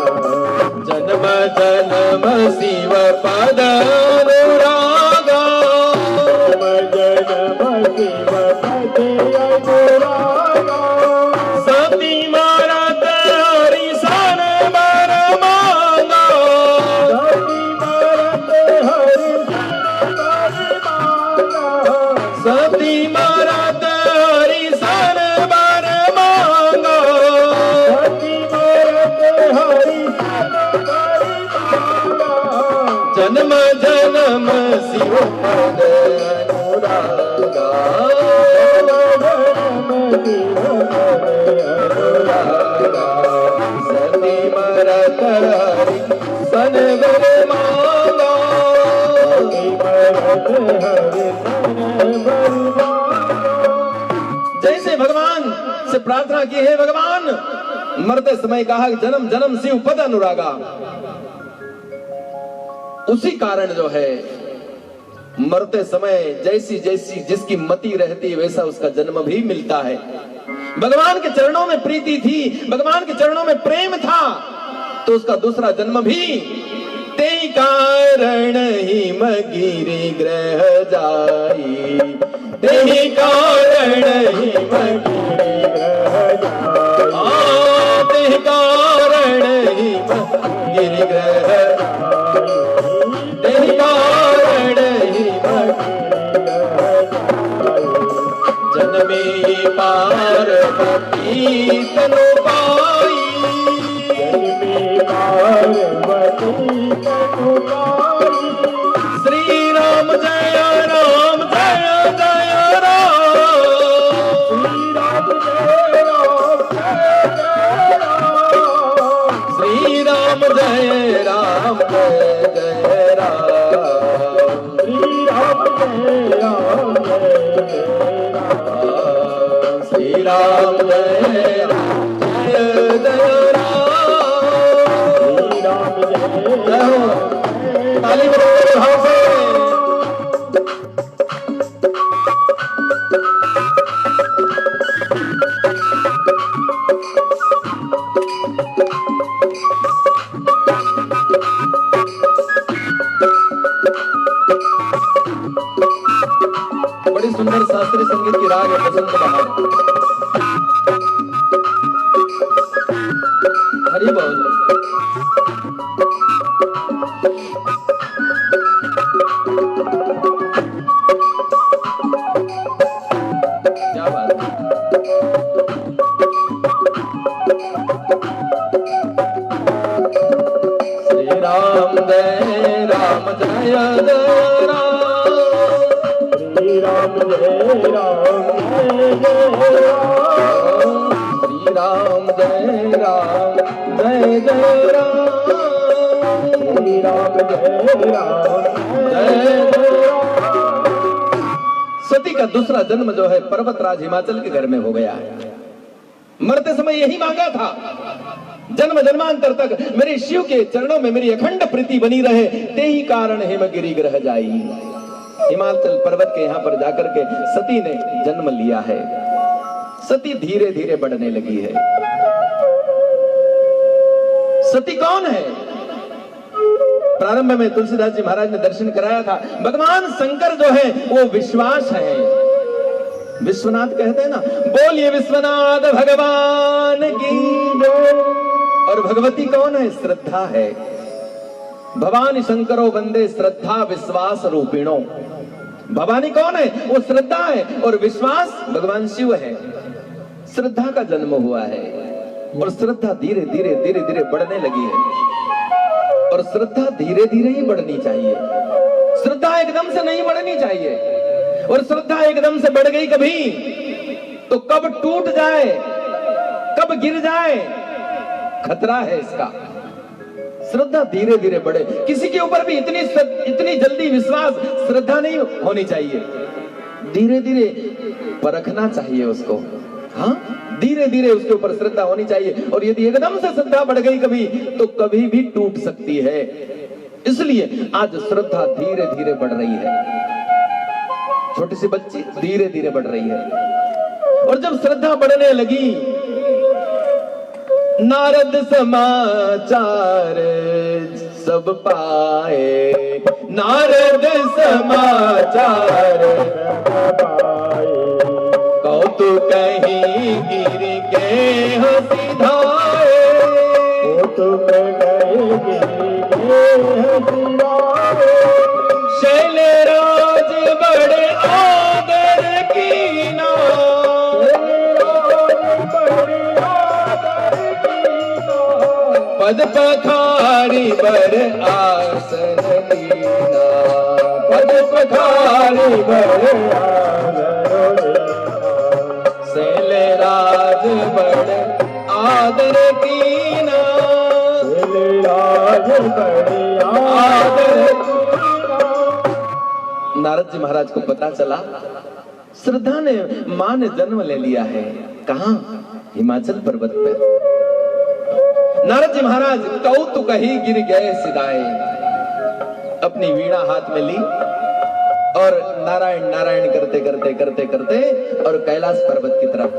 जन्म जन्म शिव पद अनुरागा, जन्म शिव पद अनुरागा, सती मरत हरि सन बर मांगा, सती मरत हरि सन बर मांगा, सती मरत हरि जन्म जन्म शिव पद अनुरागा, सती मरत हरि सन वर मांगा, जैसे भगवान से प्रार्थना की है, भगवान मरते समय कहा जन्म जन्म शिव पद अनुरागा, उसी कारण जो है मरते समय जैसी जैसी जिसकी मति रहती है वैसा उसका जन्म भी मिलता है। भगवान के चरणों में प्रीति थी, भगवान के चरणों में प्रेम था, तो उसका दूसरा जन्म भी ते कारण ही मगिरी ग्रह जाई, ते कारण ही मगिरी ग्रह जाई, ते कारण ही मगिरी ग्रह जन्मे पार्वती तनु पाई, जन्मे पार्वती तनु पाई, श्री राम जय राम जय जय राम, श्री राम जय राम जय जय राम, श्री राम जय राम जय जय राम, श्री राम जय राम जय जय राम, श्री राम जय राम। ताली बजाओ भाव से। बड़ी सुंदर शास्त्रीय संगीत की राग है बसंत बहार। हरि बोल। क्या बात है। श्री राम जय राम जय जय राम, श्री राम जय राम जय जय राम, श्री राम जय राम जय जय राम, श्री राम जय राम जय जय राम। सती का दूसरा जन्म जो है पर्वतराज हिमाचल के घर में हो गया है। मरते समय यही मांगा था, जन्म जन्मांतर तक मेरे शिव के चरणों में मेरी अखंड प्रीति बनी रहे, ते ही कारण हिमगिरी ग्रह जाई। हिमाचल पर्वत के यहाँ पर जाकर के सती ने जन्म लिया है। सती धीरे धीरे बढ़ने लगी है। सती कौन है? प्रारंभ में तुलसीदास जी महाराज ने दर्शन कराया था। भगवान शंकर जो है वो विश्वास है। विश्वनाथ कहते हैं ना, बोलिए विश्वनाथ भगवान की जय। और भगवती कौन है? श्रद्धा है। भवानी शंकरो वंदे श्रद्धा विश्वास रूपिणो। भवानी कौन है? वो श्रद्धा है, और विश्वास भगवान शिव है। श्रद्धा का जन्म हुआ है, और श्रद्धा धीरे धीरे धीरे धीरे बढ़ने लगी है। और श्रद्धा धीरे धीरे ही बढ़नी चाहिए, श्रद्धा एकदम से नहीं बढ़नी चाहिए। और श्रद्धा एकदम से बढ़ गई कभी तो कब टूट जाए, कब गिर जाए, खतरा है इसका। श्रद्धा धीरे धीरे बढ़े। किसी के ऊपर भी इतनी जल्दी विश्वास श्रद्धा नहीं होनी चाहिए। धीरे धीरे परखना चाहिए उसको। हाँ, धीरे धीरे उसके ऊपर श्रद्धा होनी चाहिए। और यदि एकदम से श्रद्धा बढ़ गई कभी तो कभी भी टूट सकती है। इसलिए आज श्रद्धा धीरे धीरे बढ़ रही है। छोटी सी बच्ची धीरे धीरे बढ़ रही है। और जब श्रद्धा बढ़ने लगी, नारद समाचार सब पाए, नारद समाचार पाए, कौतुक कहीं गिर के हंसी धाए, कौतुक कहीं गिर के हंसी धाए, शैलराज बड़े आदर कीना, पद पखारी बर आसन दीना, पद पखारी बर आसन दीना, सैल राज बड़ आदर कीना, सैल राज बड़ आदर कीना। नारद जी महाराज को पता चला श्रद्धा ने मां ने जन्म ले लिया है। कहां? हिमाचल पर्वत पे। नारद जी महाराज कौतुक ही गिर गए सिधाए, अपनी वीणा हाथ में ली और नारायण नारायण करते करते करते करते और कैलाश पर्वत की तरफ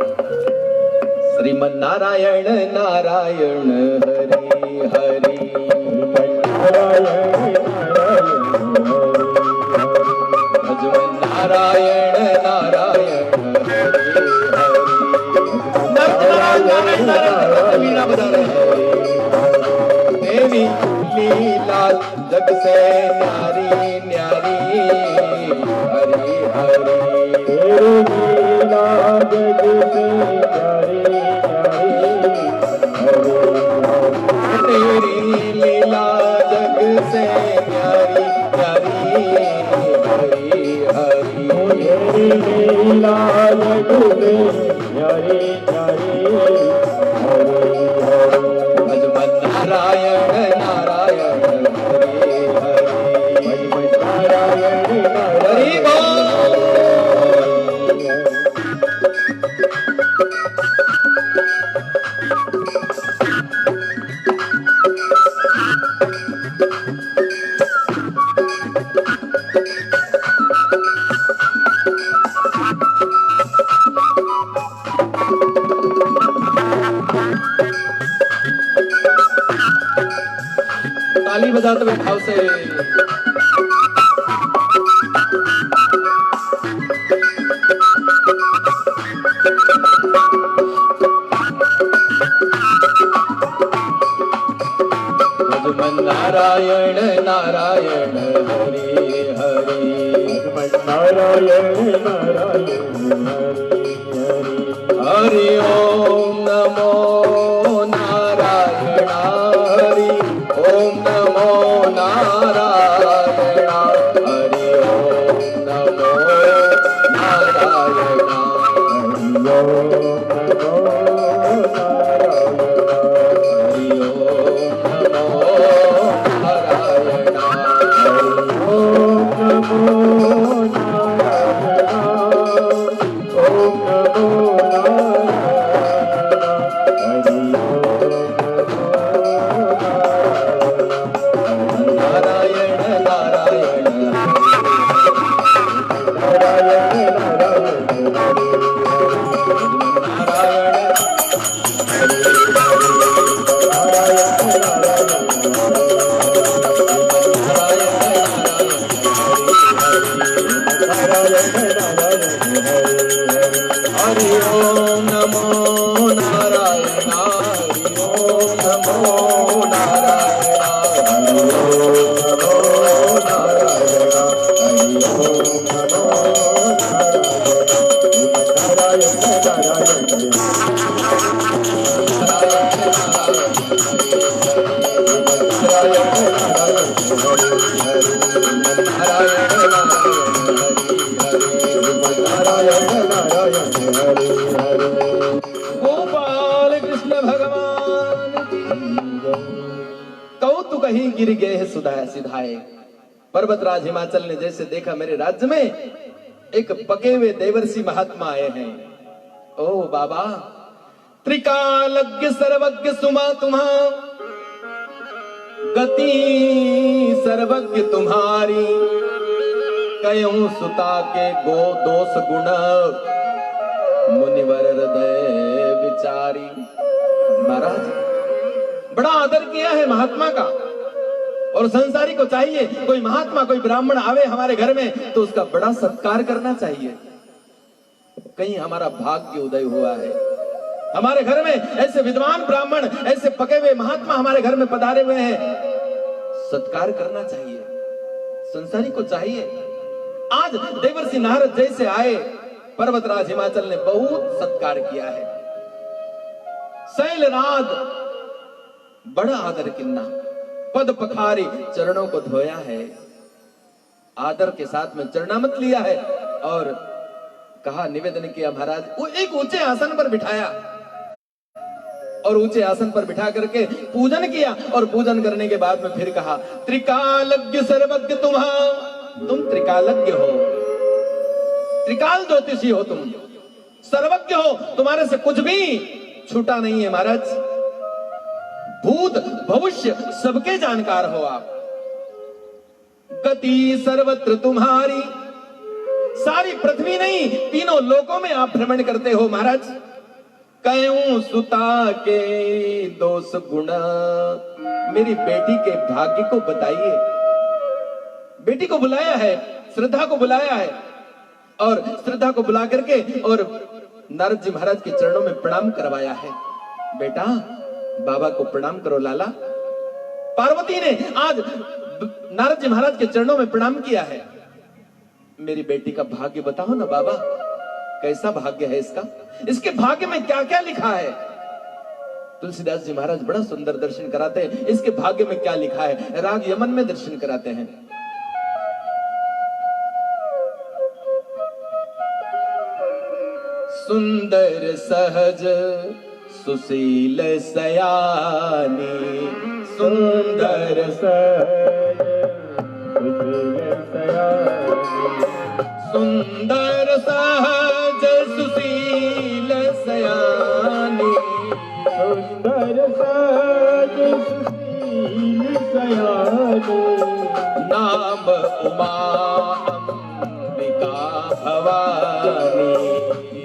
श्रीमन नारायण नारायण हरि हरि, भजमन नारायण नारायण हरि, वीणा बजा रहे हैं। तेरी लीला जग से न्यारी न्यारी, हरि हरि, तेरी लीला जग से न्यारी न्यारी, हरि हरि, तेरी लीला जग से न्यारी न्यारी, हरि हरि, तेरी लीला जग से न्यारी न्यारी, नारायण नारायण हरि हरि, नारायण हरि बोल। ताली बजाते हुए भाव से भजमन नारायण नारायण हरि हरि, नारायण नारायण हरि हरि, हरि ओम नमो नारायण हरि, ओम नमो नारायण हरि, ओम नमो नारायण हरि, ओम नमो नारायण हरि, ओम नमो नारायण हरि, ओम नमो नारायण, ओम नमो हरि ओम नमो नारायण, हरि ओम नमो नारायण, हरि ओम नमो नारायण, हरि ओम नमो नारायण, नारायण गोपाल कृष्ण भगवान कौतुक ही गिर गए है सुधाए सिधाए। पर्वतराज हिमाचल ने जैसे देखा मेरे राज्य में एक पके हुए देवर्षि महात्मा आए हैं। ओ बाबा, त्रिकालज्ञ सर्वज्ञ सुमा तुम्हा, गति सर्वज्ञ तुम्हारी, कयूं सुता के गो दोष गुण, मुनिवर हृदय विचारी। महाराज, बड़ा आदर किया है महात्मा का, और संसारी को चाहिए कोई महात्मा कोई ब्राह्मण आवे हमारे घर में तो उसका बड़ा सत्कार करना चाहिए। कहीं हमारा भाग्य उदय हुआ है, हमारे घर में ऐसे विद्वान ब्राह्मण ऐसे पके हुए महात्मा हमारे घर में पधारे हुए हैं, सत्कार करना चाहिए। संसारी को चाहिए। आज देवर्षि नारद जैसे आए, पर्वतराज हिमाचल ने बहुत सत्कार किया है। शैलराज बड़ा आदर किन्ना, पद पखारी चरणों को धोया है, आदर के साथ में चरणामत लिया है और कहा, निवेदन किया महाराज। वो एक ऊंचे आसन पर बिठाया और ऊंचे आसन पर बिठा करके पूजन किया और पूजन करने के बाद में फिर कहा, त्रिकालज्ञ सर्वज्ञ तुम त्रिकालज्ञ हो, त्रिकाल ज्योतिषी हो, तुम सर्वज्ञ हो, तुम्हारे से कुछ भी छूटा नहीं है महाराज। भूत भविष्य सबके जानकार हो आप। गति सर्वत्र तुम्हारी, सारी पृथ्वी नहीं तीनों लोकों में आप भ्रमण करते हो महाराज। कयूं सुता के दोष गुण, मेरी बेटी के भाग्य को बताइए। बेटी को बुलाया है, श्रद्धा को बुलाया है और श्रद्धा को बुला करके और नारद जी महाराज के चरणों में प्रणाम करवाया है। बेटा बाबा को प्रणाम करो लाला। पार्वती ने आज नारद जी महाराज के चरणों में प्रणाम किया है। मेरी बेटी का भाग्य बताओ ना बाबा, कैसा भाग्य है इसका, इसके भाग्य में क्या क्या लिखा है। तुलसीदास जी महाराज बड़ा सुंदर दर्शन कराते हैं, इसके भाग्य में क्या लिखा है। राग यमन में दर्शन कराते हैं। सुंदर सहज सुशील सयानी, सुंदर सहज सुशील सयानी, सुंदर सहज सुशील सयानी, सुंदर सहज सुशील सयानी, नाम उमा अंबिका भवानी,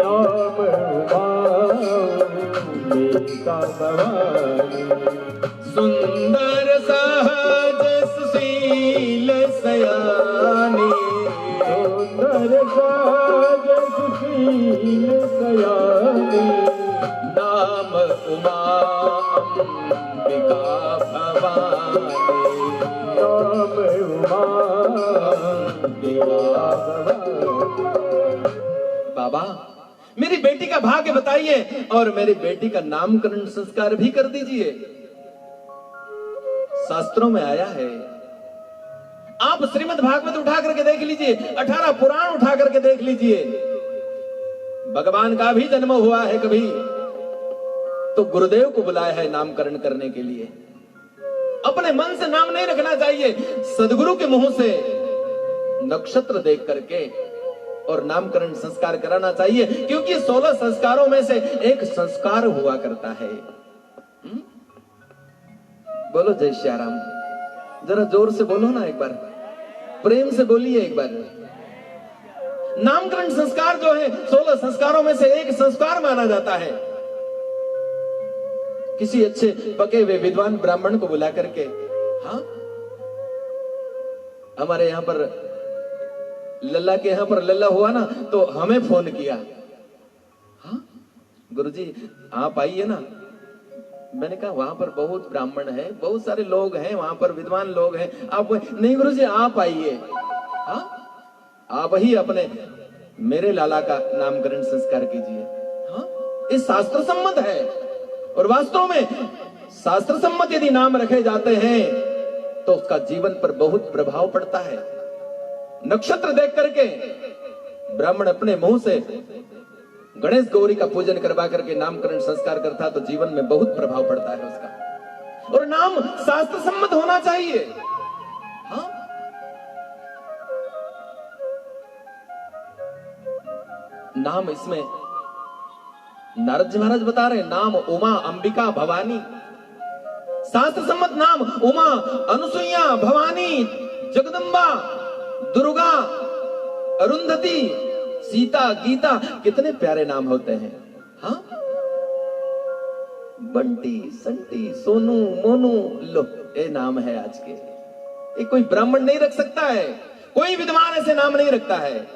नाम उमा अंबिका भवानी, सुंदर सहज सुशील सयानी, सुंदर सहज सुशील सयानी, नाम उमा अंबिका भवानी, नाम उमा अंबिका भवानी। बाबा मेरी बेटी का भाग्य बताइए और मेरी बेटी का नामकरण संस्कार भी कर दीजिए। शास्त्रों में आया है, आप श्रीमद् भागवत उठा करके देख लीजिए, 18 पुराण उठा करके देख लीजिए। भगवान का भी जन्म हुआ है कभी तो गुरुदेव को बुलाया है नामकरण करने के लिए। अपने मन से नाम नहीं रखना चाहिए, सदगुरु के मुंह से नक्षत्र देख करके और नामकरण संस्कार कराना चाहिए, क्योंकि 16 संस्कारों में से एक संस्कार हुआ करता है। बोलो जय श्री राम, जरा जोर से बोलो ना, एक बार प्रेम से बोलिए एक बार। नामकरण संस्कार जो है 16 संस्कारों में से एक संस्कार माना जाता है। किसी अच्छे पके हुए विद्वान ब्राह्मण को बुला करके, हाँ हमारे यहां पर लल्ला के यहां पर लल्ला हुआ ना तो हमें फोन किया, हाँ गुरुजी आप आइए ना। मैंने कहा वहां पर बहुत ब्राह्मण है, बहुत सारे लोग हैं वहां पर, विद्वान लोग हैं, आप नहीं गुरुजी आप आइए, हाँ आप ही अपने मेरे लाला का नामकरण संस्कार कीजिए। हाँ ये शास्त्र सम्मत है और वास्तव में शास्त्र सम्मत यदि नाम रखे जाते हैं तो उसका जीवन पर बहुत प्रभाव पड़ता है। नक्षत्र देख करके ब्राह्मण अपने मुंह से गणेश गौरी का पूजन करवा करके नामकरण संस्कार करता है तो जीवन में बहुत प्रभाव पड़ता है उसका, और नाम शास्त्र सम्मत होना चाहिए। हाँ नाम इसमें नारद जी महाराज बता रहे, नाम उमा अंबिका भवानी, शास्त्र सम्मत नाम उमा, अनुसुईया, भवानी, जगदम्बा, दुर्गा, अरुंधति, सीता, गीता, कितने प्यारे नाम होते हैं। हाँ बंटी, संटी, सोनू, मोनू, लो ये नाम है आज के। ये कोई ब्राह्मण नहीं रख सकता है, कोई विद्वान ऐसे नाम नहीं रखता है।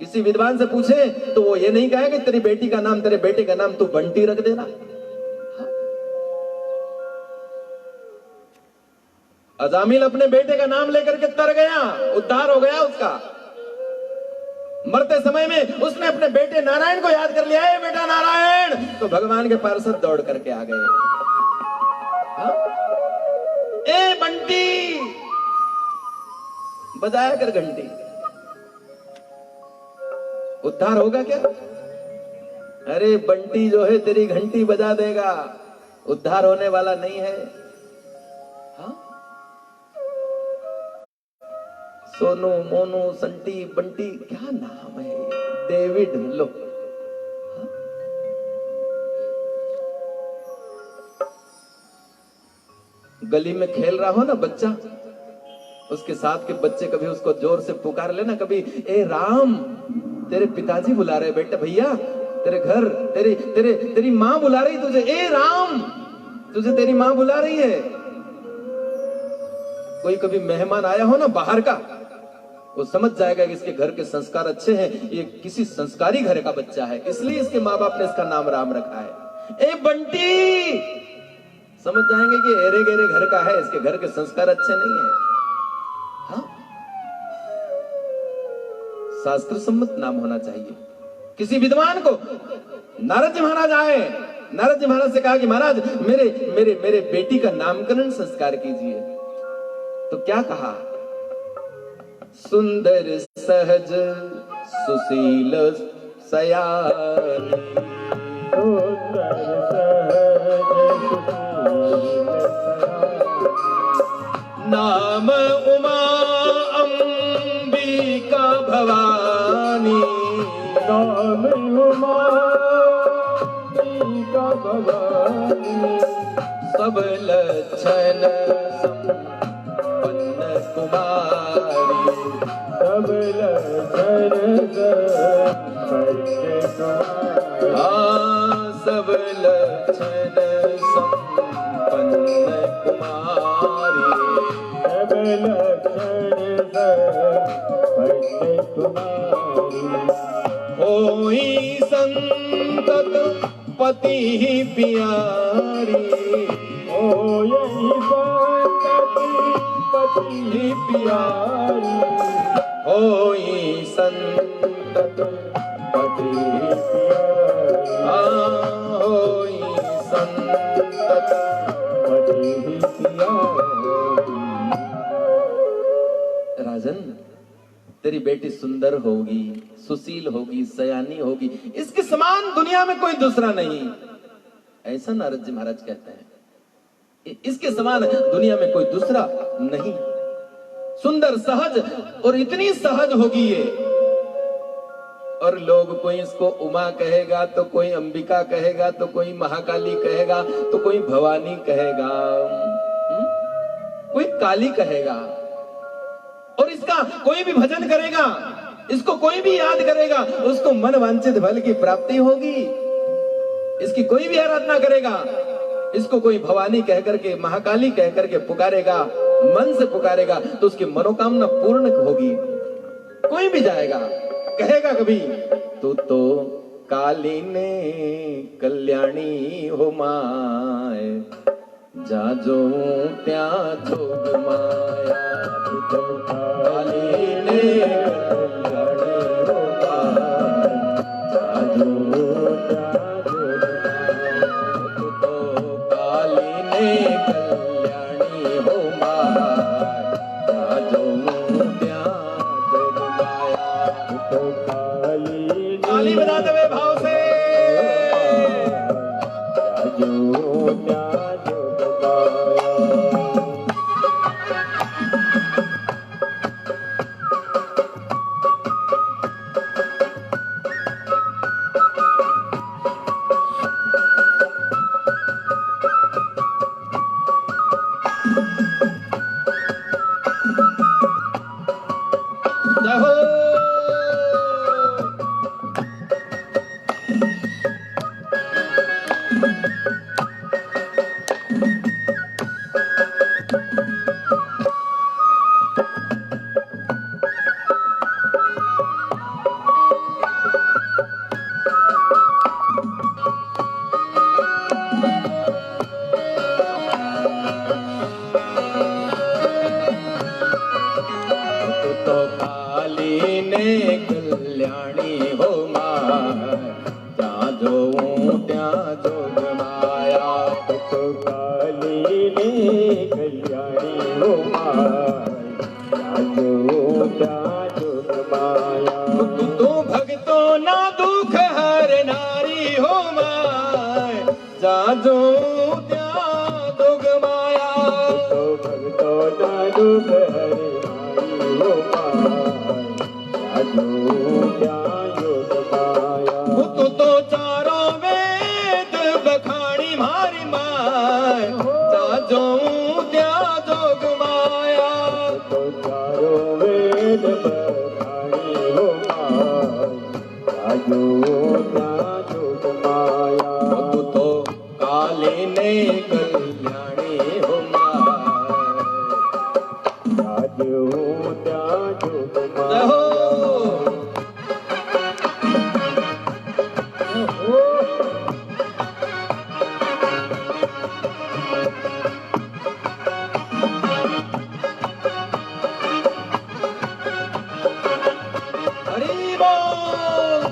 किसी विद्वान से पूछे तो वो ये नहीं कहेगा कि तेरी बेटी का नाम, तेरे बेटे का नाम तू बंटी रख देना। अजामिल अपने बेटे का नाम लेकर के तर गया, उद्धार हो गया उसका। मरते समय में उसने अपने बेटे नारायण को याद कर लिया, है बेटा नारायण, तो भगवान के पार्षद दौड़ करके आ गए। हाँ? ए बंटी, बजाया कर घंटी। उद्धार होगा क्या? अरे बंटी जो है तेरी घंटी बजा देगा, उद्धार होने वाला नहीं है। हाँ? सोनू, मोनू, संटी, बंटी, क्या नाम है? डेविड लो। हाँ? गली में खेल रहा हो ना बच्चा, उसके साथ के बच्चे कभी उसको जोर से पुकार लेना, कभी ए राम, तेरे पिताजी बुला रहे बेटा, भैया तेरे घर, तेरी माँ बुला रही तुझे, ए राम, तुझे तेरी माँ बुला रही है। कोई कभी मेहमान आया हो ना बाहर का, वो समझ जाएगा कि इसके घर के संस्कार अच्छे हैं, ये किसी संस्कारी घर का बच्चा है, इसलिए इसके माँ बाप ने इसका नाम राम रखा है। ए बंटी, समझ जाएंगे कि एरे गेरे घर का है, इसके घर के संस्कार अच्छे नहीं है। हाँ? शास्त्र सम्मत नाम होना चाहिए। किसी विद्वान को नारद जी महाराज आए, नारद जी महाराज से कहा कि महाराज मेरे बेटी का नामकरण संस्कार कीजिए। तो क्या कहा? सुंदर सहज सुशील सयानी, सुंदर सहज नाम उमा अंबिका भवानी, नाम उमा अंबिका भवानी, सब लक्षण संपन्न कुमारी, सब लक्षण सब लक्षण संपन्न कुमारी, सब लक्षण संपन्न कुमारी, होई संतत पति प्यारी, ओ यही संतति पति प्यारी, होई संतत पति प्यारी, होई संतत। पति प्यारी। राजन, तेरी बेटी सुंदर होगी, सुशील होगी, सयानी होगी, इसके समान दुनिया में कोई दूसरा नहीं, ऐसा नारद जी महाराज कहते हैं। इसके समान दुनिया में कोई दूसरा नहीं। सुंदर, सहज, और इतनी सहज होगी ये। और लोग कोई इसको उमा कहेगा, तो कोई अंबिका कहेगा, तो कोई महाकाली कहेगा, तो कोई भवानी कहेगा, कोई काली कहेगा। और इसका कोई भी भजन करेगा, इसको कोई भी याद करेगा, उसको मन वांछित फल की प्राप्ति होगी। इसकी कोई भी आराधना करेगा, इसको कोई भवानी कह करके, महाकाली कह करके पुकारेगा, मन से पुकारेगा, तो उसकी मनोकामना पूर्ण होगी। कोई भी जाएगा, कहेगा कभी तू तो काली ने कल्याणी हो माए, जा जो त्या जोग माया, तू तो काली ने कल्याणी हो माए, जा जो त्या जोग माया, तू तो काली ने कल्याणी हो माए, जा जो त्या जोग माया। तो काली ताली बजाते हुए भाव से जो त्या जो गाया। जय हो। तू तो काली ने कल्याणी हो माया, जा जो त्या जोग माया। तो काली कल्याणी हो माय जाजो त्या जोग माया तू तो भक्तों ना दुख हरनारी हो माय जाजो त्या जोग माया तो भक्तो ना दुख हरे माई हो माय जाजो त्या जोग माया तू तो चारों वेद बखानी मारी माय जाजो त्या जोग माया तो चारो वेद बखानी हो माय जाजो त्या जोग माया तू तो काली ने कल्याणी हो माय जाजो त्या जोग जय हो हरि बोल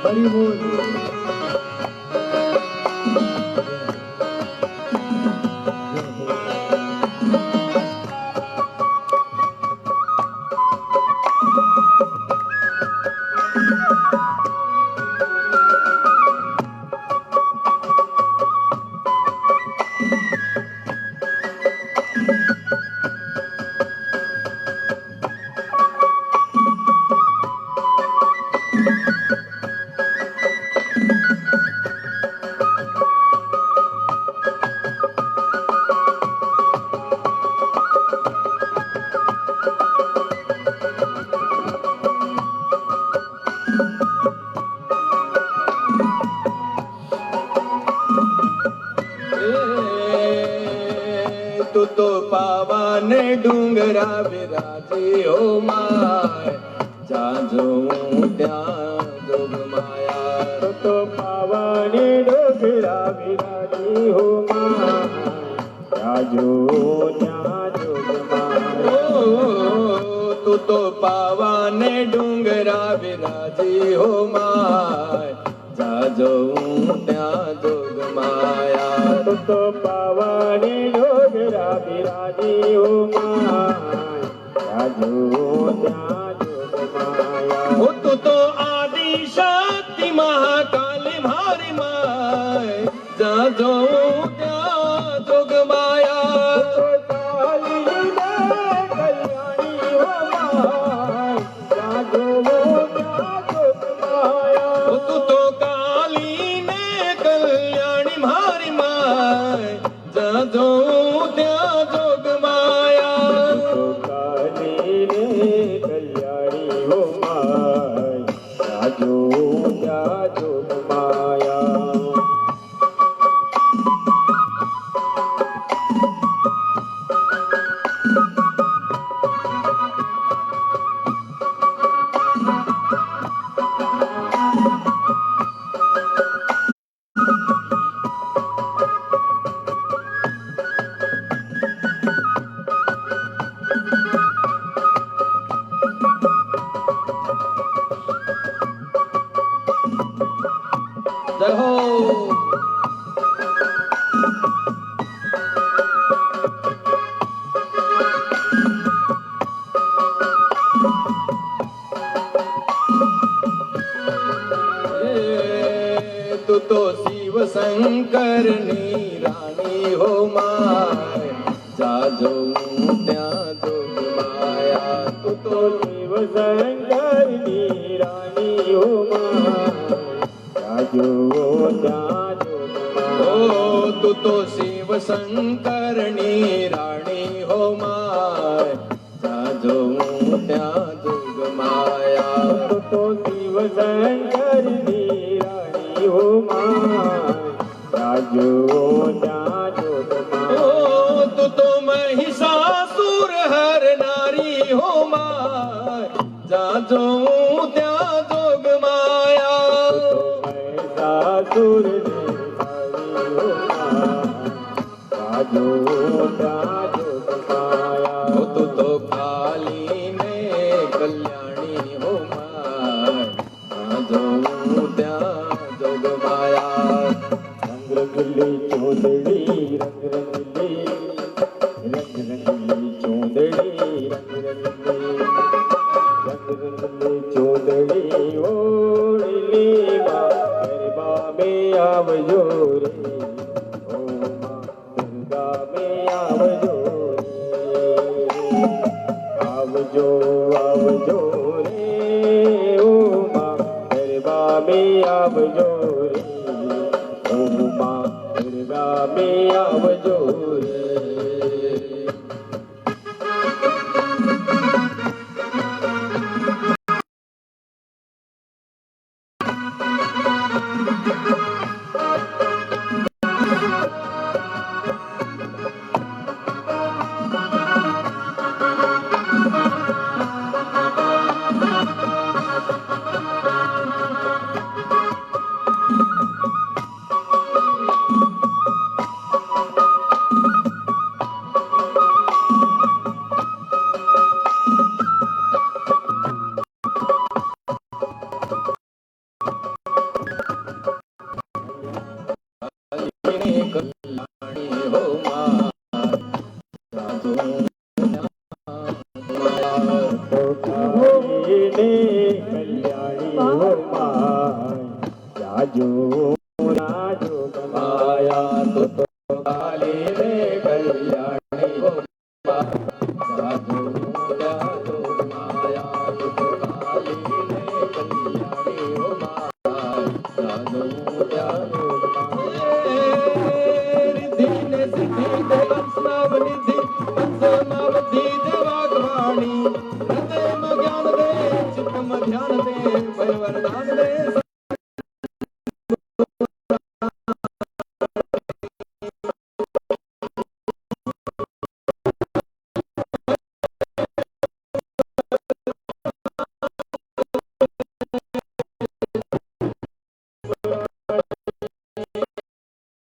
हरि बोल तू तो पावन डूंगरा विराजी हो माय जाजो त्या जोग माया तो पावने डोगरा विराजी हो माय जाजो त्या जोग माया तू तो पावन डूंगरा विराजी हो माय जाजो त्या जोग माया तो पावने डोगरा विराजी हो माय जाजो त्या जोग माया तू तो आदि शक्ति महाकाली मारी माय जाजो त्या जोग माया तू तो काली ने कल्याणी मारी माय जाजो त्या जोग माया जय हो तू तो शिव शंकर रानी हो माय जाजो त्या जोग माया तू तो शिव शंकर रानी हो माय जाजो त्या जोग माया तू तो शिव शंकर रानी हो माय जाजो त्या जोग माया तू तो शिव शंकर रानी हो माय जाजो त्या जोग माया तू तो महिषासुर हर नारी हो माय जाजो त्या जोग माया सासुर हो जाजो त्या जोग माया तू तो काली ने कल्याणी हो माय जाजो त्या चोंदड़ी रंग रंगली रंग रंगली चोंदड़ी रंग रंगली रंग रंगली चोंदड़ी ओढ़ली माँ गरबा में आवजो रे ओ माँ गरबा में आवजो रे आवजो आवजो रे ओ माँ गरबा में आवजो रे ओ माँ गरबा में आवजो रे कल्याणी हो माँ कल्याणी हो माँ जाजो